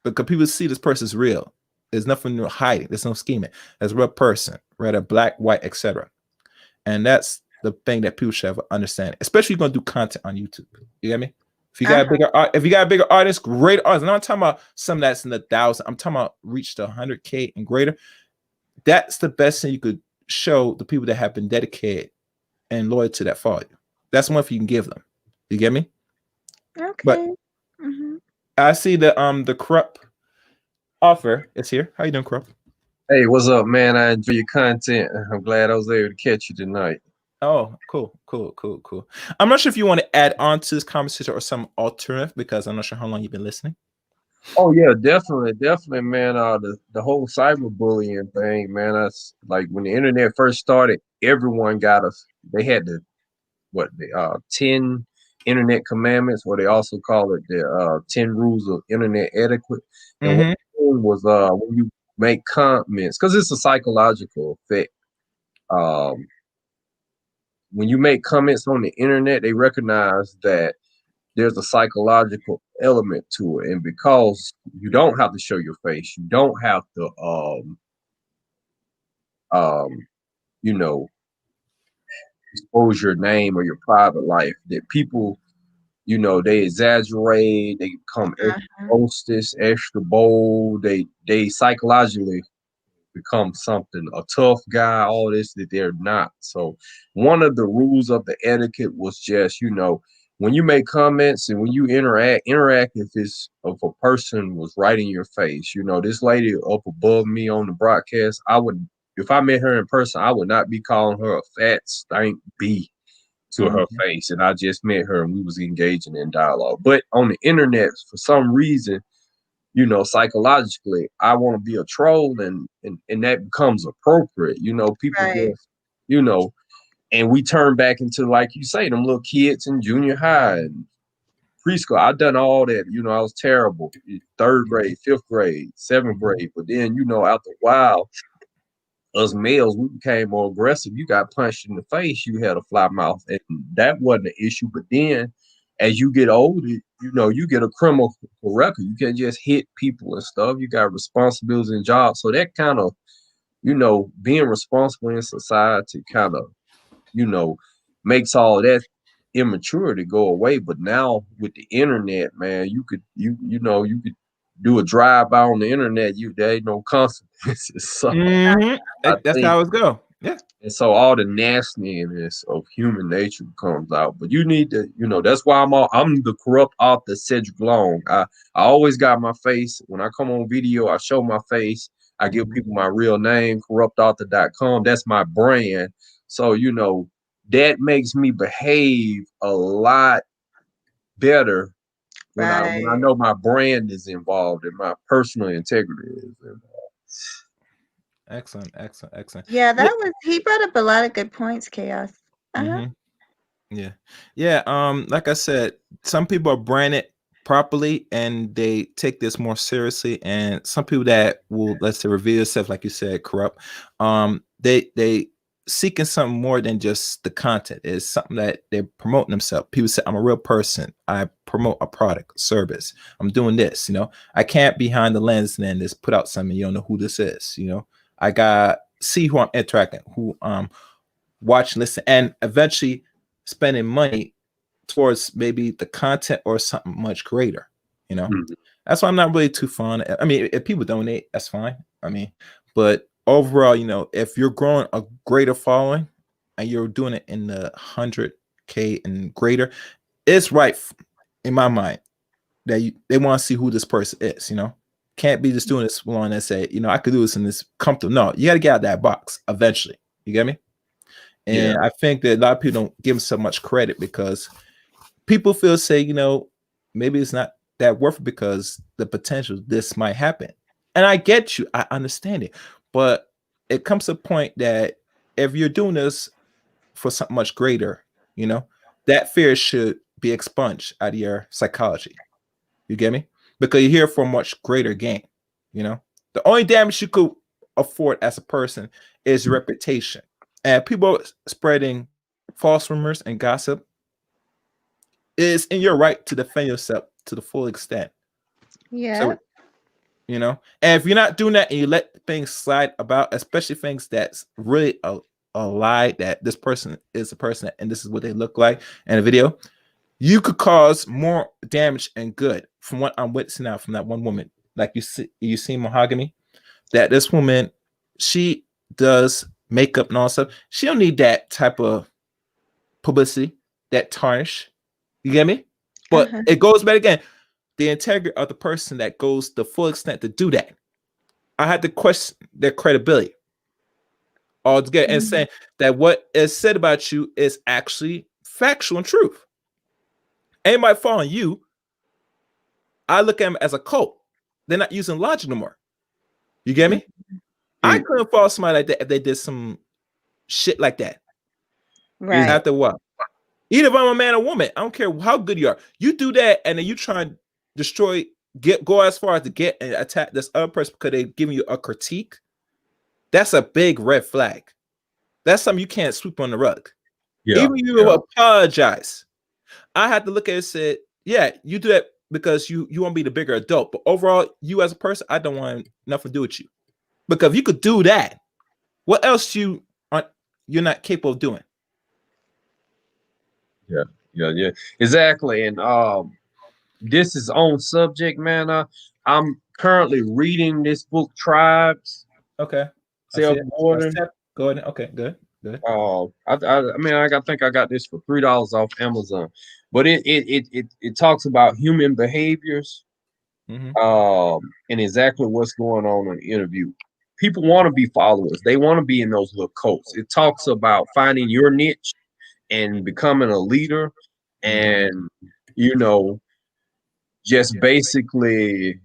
Because people see this person's real. There's nothing to hiding. There's no scheming. There's a real person, whether black, white, etc. And that's the thing that people should have understand, especially if you're gonna do content on YouTube. You get me? Uh-huh. If you got a bigger artist, great artist. I'm not talking about some that's in the thousand. I'm talking about reach to 100K and greater. That's the best thing you could show the people that have been dedicated and loyal to that follow you. That's one thing you can give them. You get me? But Okay. Mhm. I see the corrupt offer is here. How you doing, corrupt? Hey, what's up, man? I enjoy your content. I'm glad I was able to catch you tonight. Oh, cool, cool, cool, cool. I'm not sure if you want to add on to this conversation or some alternative because I'm not sure how long you've been listening. Oh yeah, definitely, man. The whole cyberbullying thing, man. That's like when the internet first started, everyone got us. They had the 10 internet commandments, or they also call it the 10 rules of internet etiquette. And Mm-hmm. one was when you make comments, because it's a psychological effect. Um, when you make comments on the internet, they recognize that there's a psychological element to it, and because you don't have to show your face, you don't have to um you know expose your name or your private life, that people, they exaggerate, they become extra Uh-huh. hostess, extra bold, they psychologically become something, a tough guy, all this that they're not. So one of the rules of the etiquette was just, when you make comments and when you interact if a person was right in your face. You know, this lady up above me on the broadcast, if I met her in person, I would not be calling her a fat stank bee to her Mhm. face. And I just met her and we was engaging in dialogue. But on the internet, for some reason, you know, psychologically, I want to be a troll and that becomes appropriate. You know, people Right. just, you know, and we turn back into, like you say, them little kids in junior high and preschool. I done all that. You know, I was terrible. Third grade, fifth grade, seventh Mhm. grade. But then, you know, after a while, us males, we became more aggressive. You got punched in the face, you had a fly mouth, and that wasn't an issue. But then, as you get older, you know, you get a criminal record. You can't just hit people and stuff. You got responsibilities and jobs. So that kind of, you know, being responsible in society kind of, you know, makes all that immaturity go away. But now with the internet, man, you could do a drive by on the internet. There ain't no consequences. So Mhm. I That's think, how it's go. Yeah. and so all the nastiness of human nature comes out. But you need to, you know, that's why I'm the corrupt author Cedric Long. I always got my face. When I come on video, I show my face. I give Mhm. people my real name, corruptauthor.com. That's my brand. So, you know, that makes me behave a lot better when I Right. know my brand is involved and my personal integrity is involved. Excellent. Excellent. Excellent. Yeah, Yeah. he brought up a lot of good points, Chaos. Uh-huh. Mhm. Yeah. Yeah. Like I said, some people are branded properly and they take this more seriously. And some people that will, let's say, reveal themselves, like you said, corrupt, they seeking something more than just the content. It's something that they're promoting themselves. People say, I'm a real person. I promote a product, service. I'm doing this, I can't behind the lens and then just put out something you don't know who this is, I got see who I'm interacting, who watch, listen, and eventually spending money towards maybe the content or something much greater. You know, Mhm. that's why I'm not really too fond. I mean, if people donate, that's fine. I mean, but overall, if you're growing a greater following and you're doing it in the 100K and greater, it's right in my mind that they want to see who this person is. Can't be just doing this one and say, I could do this in this comfortable. No, you got to get out of that box eventually. You get me? Yeah. And I think that a lot of people don't give him so much credit because people feel say, maybe it's not that worth it because the potential this might happen. And I get you, I understand it. But it comes to a point that if you're doing this for something much greater, you know, that fear should be expunged out of your psychology. You get me? Because you're here for a much greater gain, The only damage you could afford as a person is your reputation. And people spreading false rumors and gossip is in your right to defend yourself to the full extent. Yeah. So, and if you're not doing that and you let things slide about, especially things that's really a lie that this person is a person and this is what they look like in a video, you could cause more damage and good from what I'm witnessing now from that one woman. Like you see Mahogany, that this woman, she does makeup and all stuff. She don't need that type of publicity, that tarnish. You get me? But Uh-huh. it goes back again. The integrity of the person that goes the full extent to do that. I had to question their credibility altogether and Mhm. saying that what is said about you is actually factual and truth. Anybody following you, I look at them as a cult. They're not using logic no more. You get me? I It, couldn't follow somebody like that if they did some shit like that it's Right. after a while. Even if I'm a man or woman, I don't care how good you are. You do that and then you try and destroy, go as far as to get and attack this other person because they're giving you a critique. That's a big red flag. That's something you can't sweep on the rug. yeah, Even you yeah, apologize. I had to look at it and say, yeah, you do that because you want to be the bigger adult. But overall, you as a person, I don't want nothing to do with you. Because if you could do that, what else you're not capable of doing? yeah, yeah. Exactly. And this is on subject, man. I'm currently reading this book, Tribes, Okay. I see Self it. Warning. Go ahead. Okay, good. Good. I mean, I think I got this for $3 off Amazon. but it talks about human behaviors, Hmm. and exactly what's going on in the interview. People want to be followers. They want to be in those little cults. It talks about finding your niche and becoming a leader, Hmm. and you know, just basically,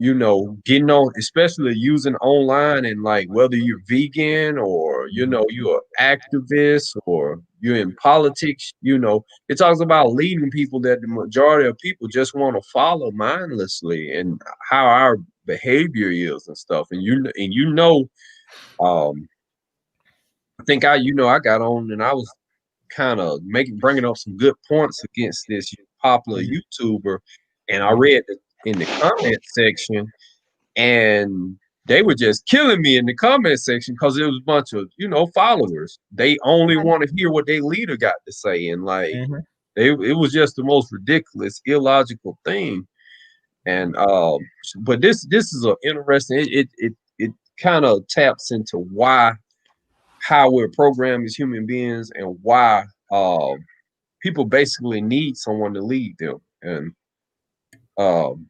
getting on, especially using online, and like whether you're vegan or you're an activist or you're in politics, it talks about leading people that the majority of people just want to follow mindlessly, and how our behavior is and stuff. And um, I think I got on and I was kind of bringing up some good points against this popular YouTuber, and I read in the comment section, and they were just killing me in the comment section because it was a bunch of followers. They only want to hear what their leader got to say, and like Hmm. it was just the most ridiculous, illogical thing. And but this is a interesting. It kind of taps into how we're programmed as human beings, and why people basically need someone to lead them. And um,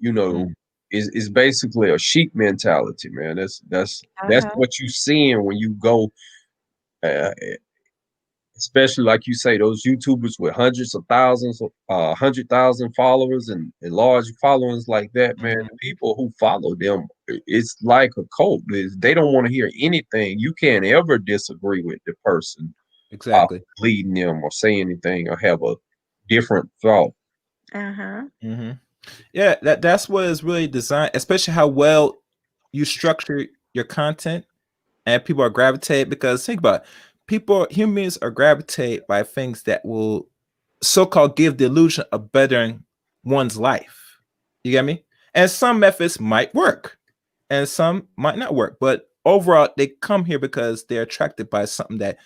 you know, is basically a sheep mentality, man. That's Uh-huh. what you seeing when you go, uh, especially like you say, those YouTubers with hundreds of thousands, 100,000 followers, and large followings like that, man. The Hmm. people who follow them, it's like a cult. They don't want to hear anything. You can't ever disagree with the person Exactly. leading them, or say anything, or have a different thought. Uh-huh. Hmm. Yeah, that's what is really designed, especially how well you structure your content, and people are gravitated because think about it, humans are gravitated by things that will so-called give the illusion of bettering one's life. You get me? And some methods might work, and some might not work, but overall, they come here because they're attracted by something that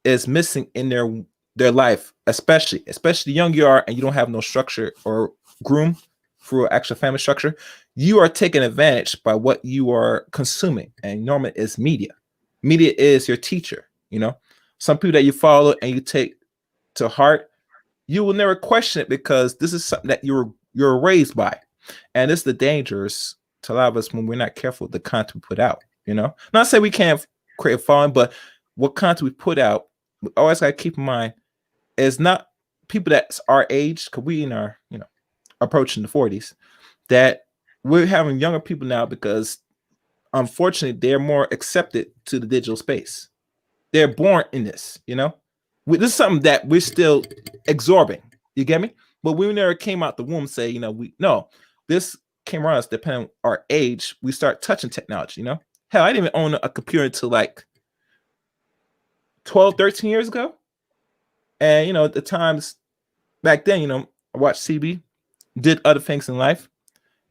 is missing in their life, especially the young you are and you don't have no structure or groom through actual family structure. You are taken advantage by what you are consuming, and normally is media. Media is your teacher. Some people that you follow and you take to heart, you will never question it because this is something that you're raised by, and it's the dangers to a lot of us when we're not careful with the content we put out. Not say we can't create a following, but what content we put out, we always got to keep in mind is not people that's our age, because we in our approaching the 40s, that we're having younger people now because unfortunately they're more accepted to the digital space. They're born in this. This is something that we're still absorbing. You get me? But we never came out the womb say, we no, this came around us depending on our age. We start touching technology. Hell, I didn't even own a computer until like 12, 13 years ago. And at the times back then, I watched CB, did other things in life.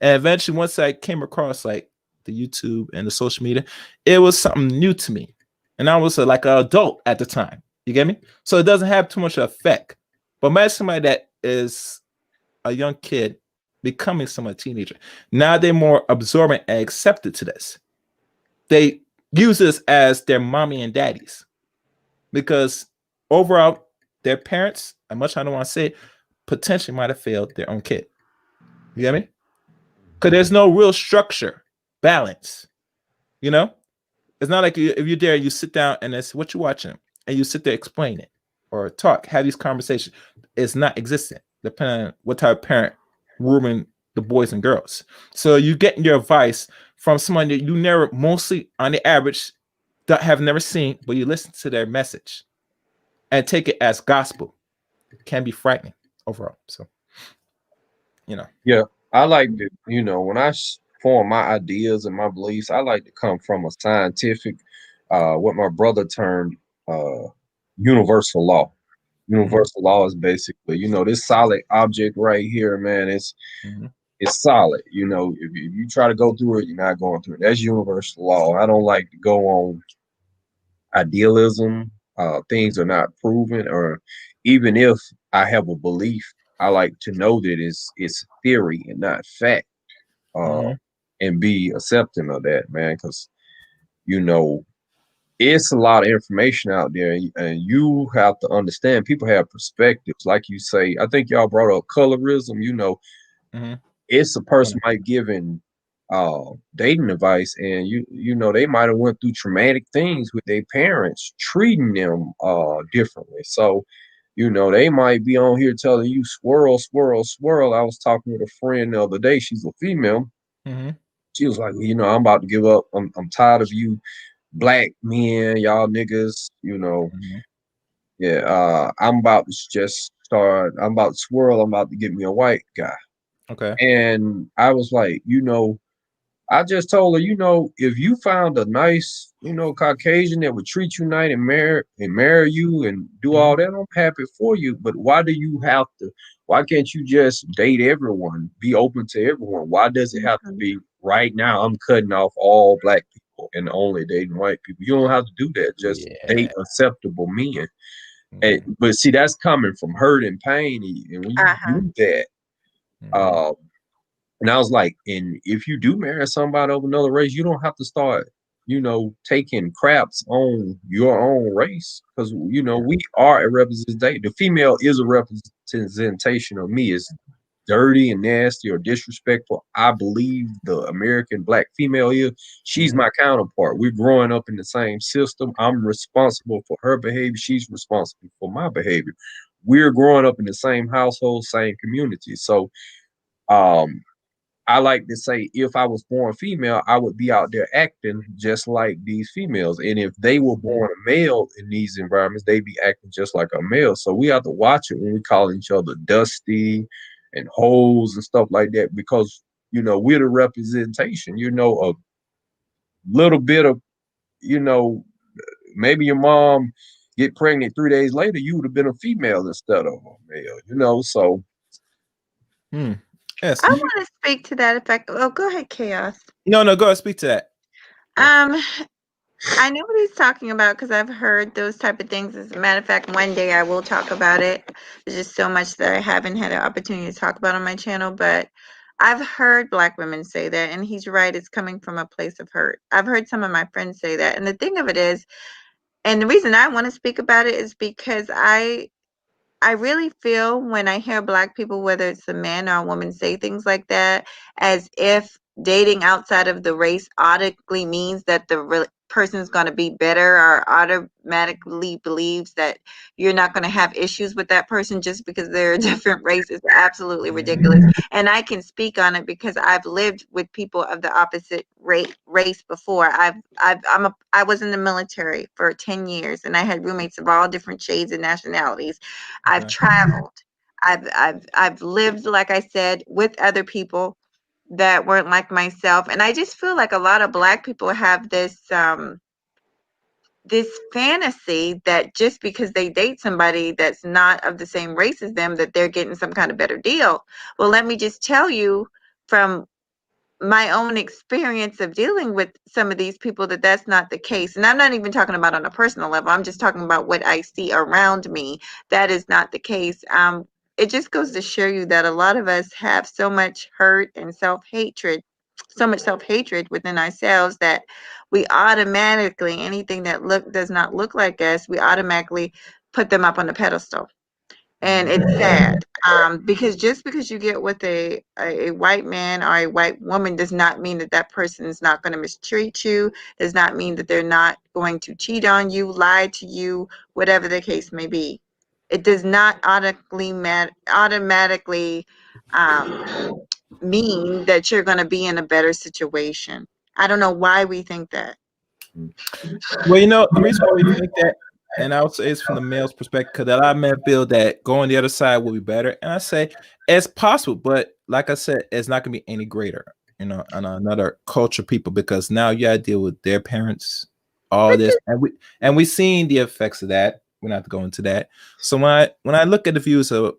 And eventually, once I came across like the YouTube and the social media, it was something new to me. And I was like an adult at the time. You get me? So it doesn't have too much effect. But imagine somebody that is a young kid becoming someone a teenager. Now they're more absorbent and accepted to this. They use this as their mommy and daddies because overall, their parents, as much as I don't want to say it, potentially might have failed their own kid. You get me? Because there's no real structure, balance. You know, it's not like if you're there, you sit down and it's what you're watching, and you sit there explain it or talk, have these conversations. It's not existent, depending on what type of parent grooming the boys and girls. So you get your advice from someone that you never, mostly on the average, that have never seen, but you listen to their message and take it as gospel. It can be frightening overall. So, you know. Yeah, I like to, when form my ideas and my beliefs, I like to come from a scientific, what my brother termed uh, universal law. Mhm. Universal law is basically, this solid object right here, man. Mhm. It's solid. If you try to go through it, you're not going through it. That's universal law. I don't like to go on idealism. Things are not proven, or even if I have a belief, I like to know that it's theory and not fact, uh, Mhm. and be accepting of that, man. Because you know, it's a lot of information out there, and you have to understand people have perspectives. Like you say, I think y'all brought up colorism. Mm-hmm. It's a person might giving dating advice, and they might have went through traumatic things with their parents treating them differently. So they might be on here telling you swirl, swirl, swirl. I was talking with a friend the other day. She's a female. Mm-hmm. She was like, I'm about to give up. I'm tired of you black men, y'all niggas. Mm-hmm. Yeah. I'm about to just start. I'm about to swirl. I'm about to get me a white guy. Okay. And I was like, I just told her, if you found a nice, Caucasian that would treat you nice and marry you and do all that, I'm happy for you. But why do you have to? Why can't you just date everyone? Be open to everyone. Why does it have to be right now? I'm cutting off all black people and only dating white people. You don't have to do that. Just Yeah. date acceptable men. Mm-hmm. But see, that's coming from hurt and pain. And when you Uh-huh. do that, Mm-hmm. uh, and I was like, and if you do marry somebody of another race, you don't have to start, taking craps on your own race. Because, we are a representation. The female is a representation of me. It's dirty and nasty or disrespectful. I believe the American black female is. She's my counterpart. We're growing up in the same system. I'm responsible for her behavior. She's responsible for my behavior. We're growing up in the same household, same community. So, um, I like to say if I was born female, I would be out there acting just like these females. And if they were born a male in these environments, they'd be acting just like a male. So we have to watch it when we call each other dusty and hoes and stuff like that, because we're the representation, a little bit of, you know, maybe your mom get pregnant 3 days later, you would have been a female instead of a male, so Yes. I want to speak to that effect. Oh, go ahead, Chaos. No, go ahead. Speak to that. Um, I know what he's talking about because I've heard those type of things. As a matter of fact, one day I will talk about it. There's just so much that I haven't had an opportunity to talk about on my channel, but I've heard black women say that, and he's right. It's coming from a place of hurt. I've heard some of my friends say that, and the thing of it is, and the reason I want to speak about it is because I really feel when I hear black people, whether it's a man or a woman, say things like that, as if dating outside of the race automatically means that the person's going to be better, or automatically believes that you're not going to have issues with that person just because they're a different race, is absolutely ridiculous. And I can speak on it because I've lived with people of the opposite race before. I was in the military for 10 years, and I had roommates of all different shades and nationalities. I've traveled. I've lived, like I said, with other people that weren't like myself, and I just feel like a lot of black people have this fantasy that just because they date somebody that's not of the same race as them, that they're getting some kind of better deal. Well, let me just tell you from my own experience of dealing with some of these people that that's not the case. And I'm not even talking about on a personal level. I'm just talking about what I see around me. That is not the case. It just goes to show you that a lot of us have so much hurt and self-hatred, so much self-hatred within ourselves, that we automatically, anything that does not look like us, we automatically put them up on the pedestal. And it's sad, because just because you get with a white man or a white woman does not mean that that person is not going to mistreat you, does not mean that they're not going to cheat on you, lie to you, whatever the case may be. It does not automatically mean that you're going to be in a better situation. I don't know why we think that. Well, the reason why we think that, and I would say it's from the male's perspective, because a lot of men feel that going the other side will be better. And I say it's possible, but like I said, it's not going to be any greater, on another culture people, because now you got to deal with their parents, all this, and we seen the effects of that. We're not to go into that. So when I look at the views of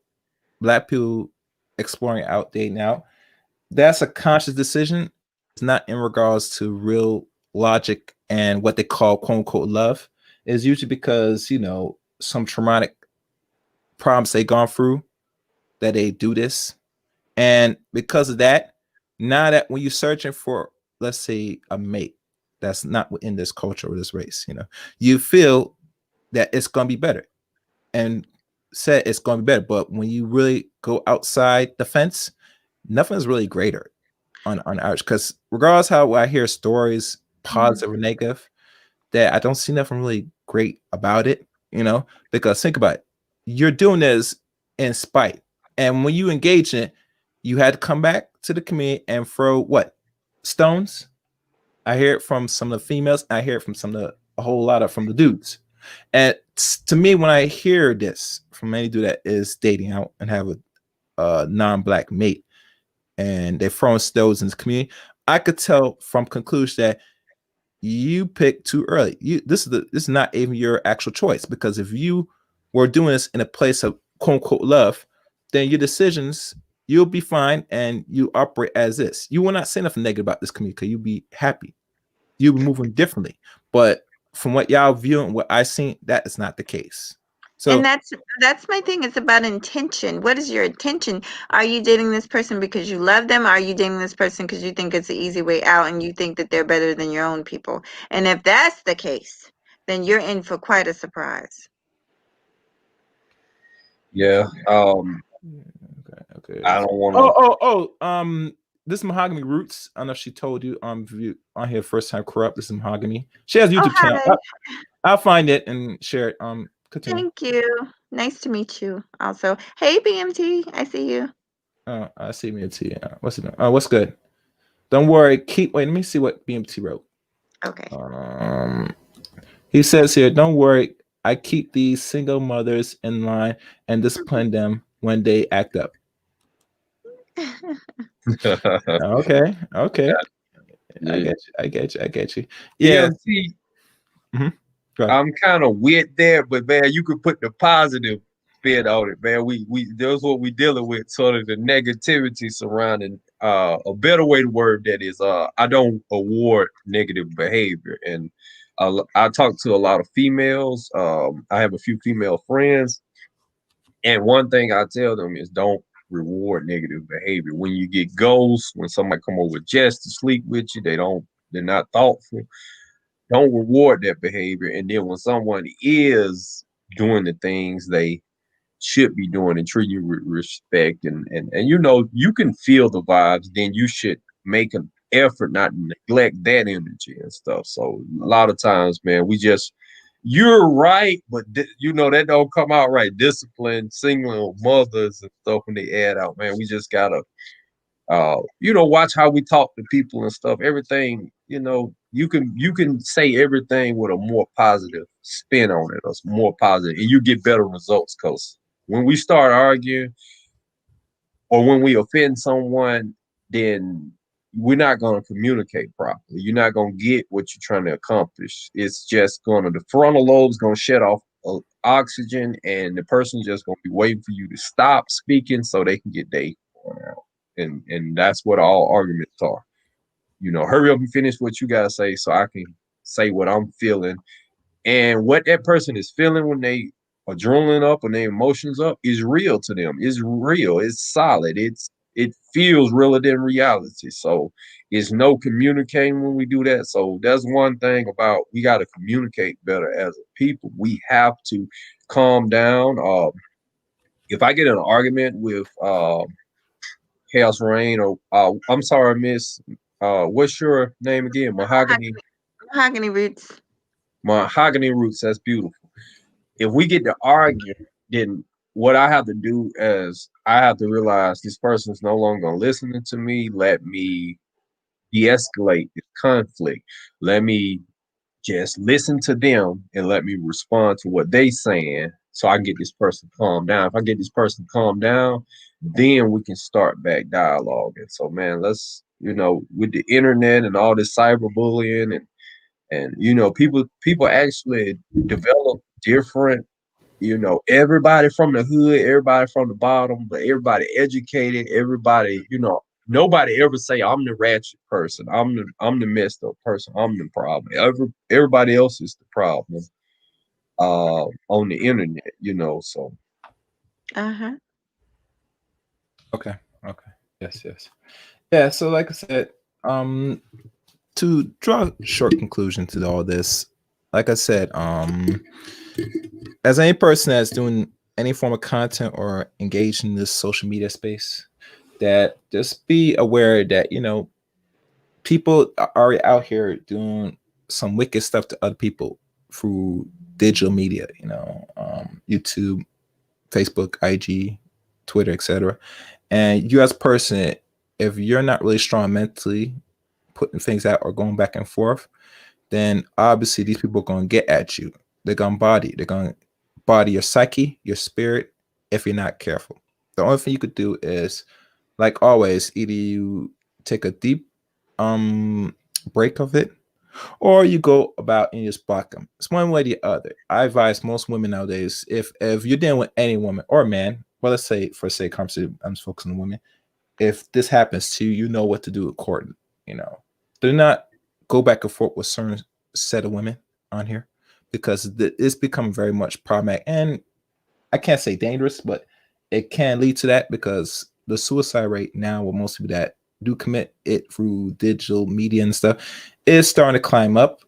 black people exploring out dating now, that's a conscious decision. It's not in regards to real logic and what they call quote unquote love. It's usually because, some traumatic problems they gone through that they do this. And because of that, now that when you're searching for, let's say, a mate, that's not within this culture or this race. You feel that it's gonna be better, and said it's gonna be better. But when you really go outside the fence, nothing is really greater on ours. Because regardless how I hear stories, positive or negative, that I don't see nothing really great about it. Because think about it, you're doing this in spite, and when you engage in it, you had to come back to the community and throw what stones. I hear it from some of the females. I hear it from a whole lot of from the dudes. And to me, when I hear this from any dude that is dating out and have a non-black mate, and they're throwing stones in the community, I could tell from conclusion that you picked too early. This is not even your actual choice, because if you were doing this in a place of quote unquote love, then your decisions, you'll be fine and you operate as this. You will not say nothing negative about this community because you'll be happy. You'll be moving differently. But from what y'all viewing, what I seen, that is not the case. So And that's my thing. It's about intention. What is your intention? Are you dating this person because you love them? Are you dating this person because you think it's the easy way out and you think that they're better than your own people? And if that's the case, then you're in for quite a surprise. Yeah. okay. I don't want to. This Mahogany Roots. I don't know if she told you if you on here first time corrupt. This is Mahogany. She has a YouTube channel. Hi. I'll find it and share it. Continue. Thank you. Nice to meet you also. Hey, BMT. I see you. I see BMT. What's it? What's good? Don't worry. Wait. Let me see what BMT wrote. Okay. He says here, don't worry. I keep these single mothers in line and discipline them when they act up. Okay. Yeah. I get you. Yeah. See, Mm-hmm. I'm kind of with there, but man, you could put the positive spin on it, man. That's what we dealing with, sort of the negativity surrounding. A better way to word that is, I don't award negative behavior, and I talk to a lot of females. I have a few female friends, and one thing I tell them is don't reward negative behavior. When you get ghosts, when somebody come over just to sleep with you, they're not thoughtful. Don't reward that behavior. And then when someone is doing the things they should be doing and treat you with respect and you can feel the vibes, then you should make an effort not to neglect that energy and stuff. So a lot of times, man, you're right, but that don't come out right. Discipline, single mothers and stuff when they add out, man. We just gotta watch how we talk to people and stuff. Everything, you can say everything with a more positive spin on it, or more positive, and you get better results. Because when we start arguing or when we offend someone, then we're not going to communicate properly. You're not going to get what you're trying to accomplish. It's just the frontal lobe's going to shut off oxygen, and the person's just going to be waiting for you to stop speaking so they can get their point out. And that's what all arguments are. Hurry up and finish what you gotta say so I can say what I'm feeling. And what that person is feeling when they adrenaline up and their emotions up is real to them. It's real. It's solid. It feels realer than reality. So it's no communicating when we do that. So that's one thing about we got to communicate better as a people. We have to calm down. If I get in an argument with Chaos Rain, or I'm sorry, Miss. What's your name again? Mahogany Roots. Mahogany Roots. That's beautiful. If we get to argue, then what I have to do is I have to realize this person's no longer listening to me. Let me de-escalate this conflict. Let me just listen to them and let me respond to what they saying so I can get this person calmed down. If I get this person calmed down, then we can start back dialogue. And so, man, let's, with the internet and all this cyberbullying and people actually develop different, everybody from the hood, everybody from the bottom, but everybody educated, everybody, nobody ever say I'm the ratchet person, I'm the messed up person, I'm the problem. Everybody else is the problem on the internet, so. Uh-huh. Okay. Yes. Yeah. So like I said, to draw a short conclusion to all this, like I said, as any person that's doing any form of content or engaged in this social media space, that just be aware that people are already out here doing some wicked stuff to other people through digital media, YouTube, Facebook, IG, Twitter, etc. And you as a person, if you're not really strong mentally, putting things out or going back and forth, then obviously these people are going to get at you. They're going to body your psyche, your spirit, if you're not careful. The only thing you could do is, like always, either you take a deep break of it, or you go about and you just block them. It's one way or the other. I advise most women nowadays, if you're dealing with any woman or man, well, let's say for sake of conversation, I'm just focusing on women. If this happens to you, you know what to do accordingly. Do not go back and forth with certain set of women on here, because it's become very much problematic, and I can't say dangerous, but it can lead to that, because the suicide rate now with most people that do commit it through digital media and stuff is starting to climb up.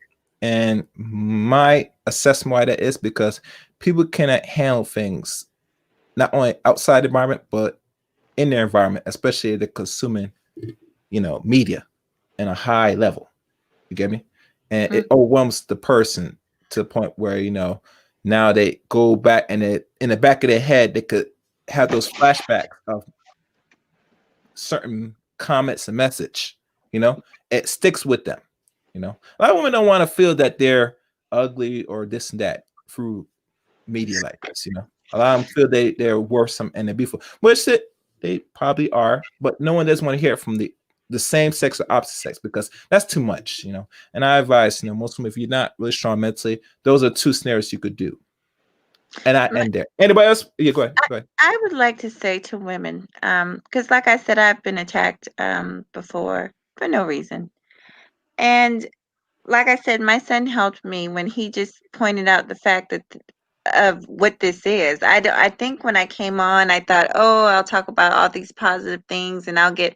And my assessment why that is because people cannot handle things not only outside the environment but in their environment, especially if they're consuming, media in a high level. You get me? And it overwhelms the person to the point where, now they go back and in the back of their head, they could have those flashbacks of certain comments and message. It sticks with them. A lot of women don't want to feel that they're ugly or this and that through media like this. A lot of them feel they're worth some and they're beautiful, which they probably are, but no one doesn't want to hear it from the same sex or opposite sex, because that's too much. And I advise, most women, if you're not really strong mentally, those are two scenarios you could do. And I end there. Anybody else? Yeah, go ahead. I would like to say to women, because like I said, I've been attacked before for no reason. And like I said, my son helped me when he just pointed out the fact of what this is. I think when I came on, I thought, oh, I'll talk about all these positive things and I'll get,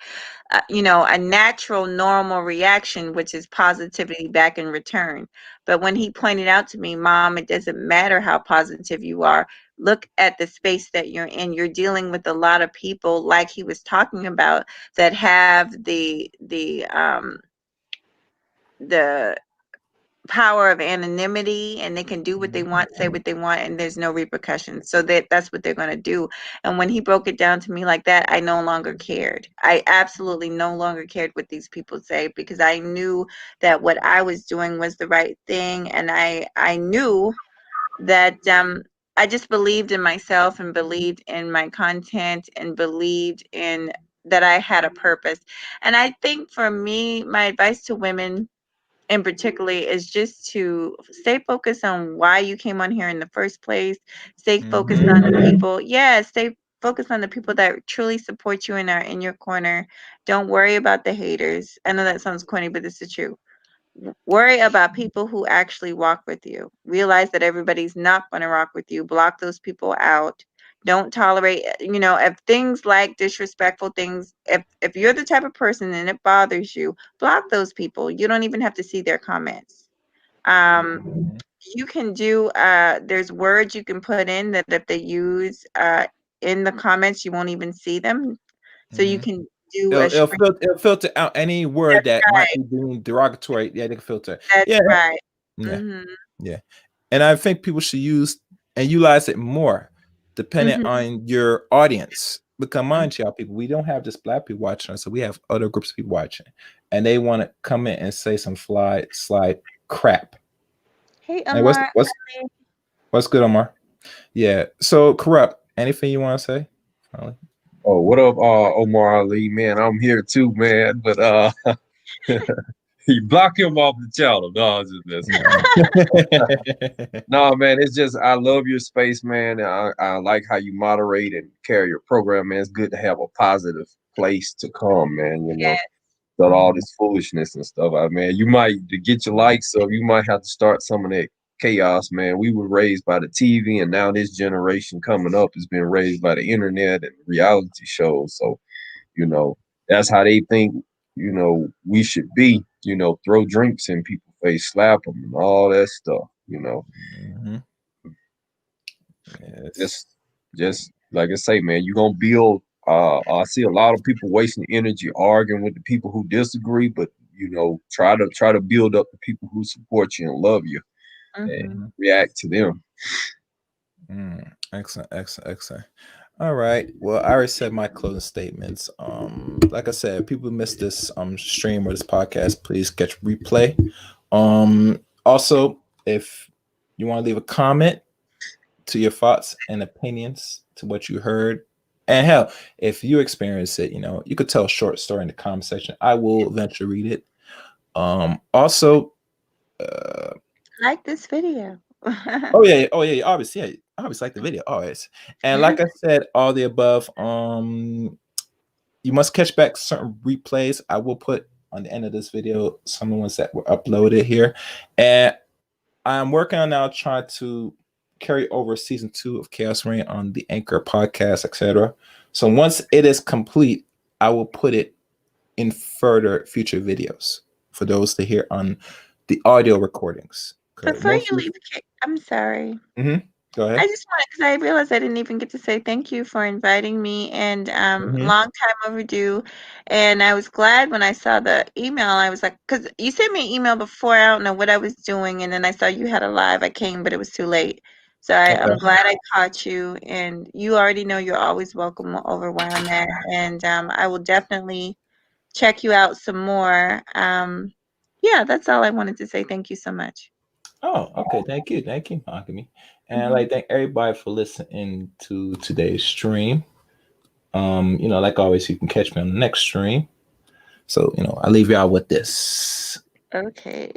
a natural, normal reaction, which is positivity back in return. But when he pointed out to me, Mom, it doesn't matter how positive you are. Look at the space that you're in. You're dealing with a lot of people, like he was talking about, that have the power of anonymity, and they can do what they want, say what they want, and there's no repercussions. So that's what they're going to do. And when he broke it down to me like that, I no longer cared. I absolutely no longer cared what these people say, because I knew that what I was doing was the right thing. And I knew that I just believed in myself and believed in my content and believed in that I had a purpose. And I think for me, my advice to women in particularly is just to stay focused on why you came on here in the first place. Stay focused on the people. Yeah, stay focused on the people that truly support you and are in your corner. Don't worry about the haters. I know that sounds corny, but this is true. Worry about people who actually walk with you. Realize that everybody's not going to rock with you. Block those people out. Don't tolerate, if things like disrespectful things, if you're the type of person and it bothers you, block those people. You don't even have to see their comments. You can do, there's words you can put in that if they use in the comments, you won't even see them. So you can do a It'll filter out any word that might right. be being derogatory. Yeah, they can filter. That's Yeah, right. yeah, Mm-hmm. yeah. And I think people should use and utilize it more, depending Mm-hmm. on your audience. Because mind you, people, we don't have just black people watching us, so we have other groups of people watching, and they want to come in and say some slide crap. Hey, Hey, Omar. what's good, Omar? Yeah. So, corrupt. Anything you want to say? Finally? Oh, what up, Omar Ali, man? I'm here too, man. But you block him off the channel. No, I'm just messing. No, man, it's just I love your space, man. I like how you moderate and carry your program, man. It's good to have a positive place to come, man. Yeah. But all this foolishness and stuff, man. You might to get your likes up, you might have to start some of that chaos, man. We were raised by the TV, and now this generation coming up has been raised by the internet and reality shows. So, you know, that's how they think, we should be. throw drinks in people's face, slap them, and all that stuff. Mm-hmm. Yes. Just like I say, man, you're gonna build. I see a lot of people wasting energy arguing with the people who disagree, but try to build up the people who support you and love you and Mhm. react to them. Excellent, excellent, excellent. All right. Well, I already said my closing statements. Like I said, if people miss this stream or this podcast, please catch replay. Also, if you want to leave a comment to your thoughts and opinions to what you heard, and hell, if you experience it, you could tell a short story in the comment section. I will eventually read it. Also, Like this video. oh yeah, obviously, yeah, obviously like the video, always. And like I said, all the above. You must catch back certain replays. I will put on the end of this video some of the ones that were uploaded here, and I'm working on now trying to carry over season 2 of Chaos Reign on the Anchor podcast, etc. So once it is complete, I will put it in further future videos for those to hear on the audio recordings. Before you leave, I'm sorry. Go ahead. I just wanted, because I realized I didn't even get to say thank you for inviting me, and long time overdue. And I was glad when I saw the email. I was like, because you sent me an email before, I don't know what I was doing, and then I saw you had a live. I came, but it was too late. So I'm glad I caught you, and you already know you're always welcome over where I'm at, and I will definitely check you out some more. Yeah, that's all I wanted to say. Thank you so much. Oh, okay. Thank you, Akemi. And I'd like thank everybody for listening to today's stream. Like always, you can catch me on the next stream. So, I leave y'all with this. Okay.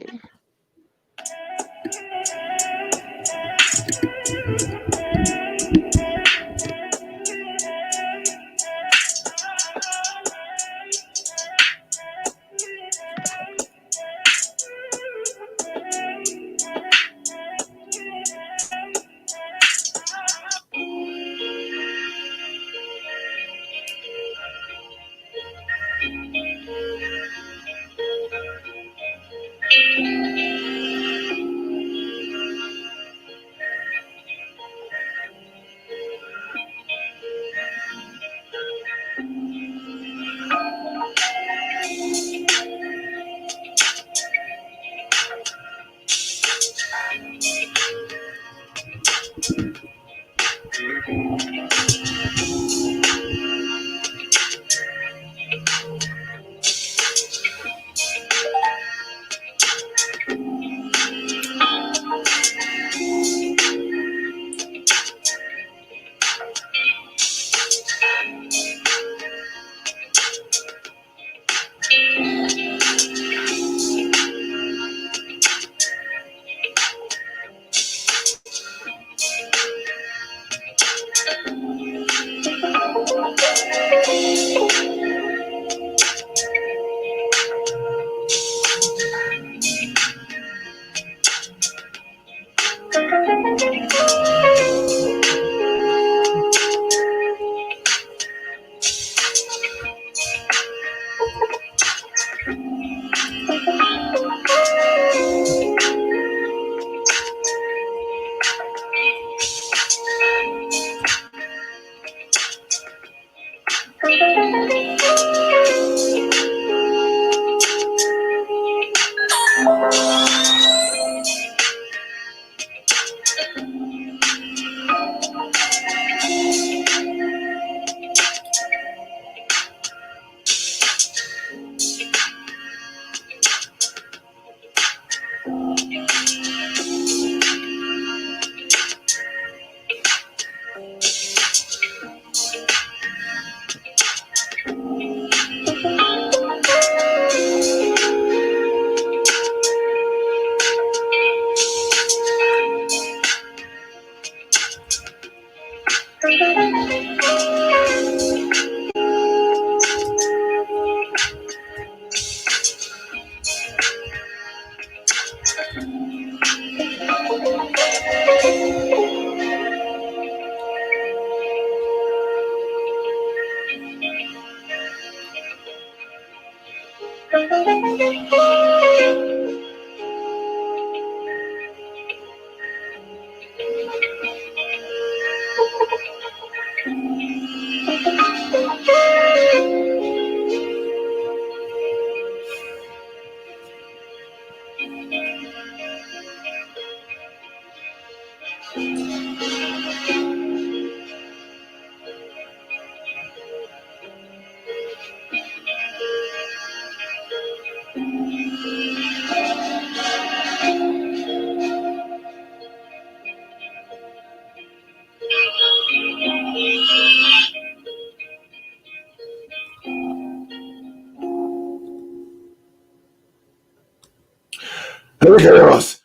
Chaos.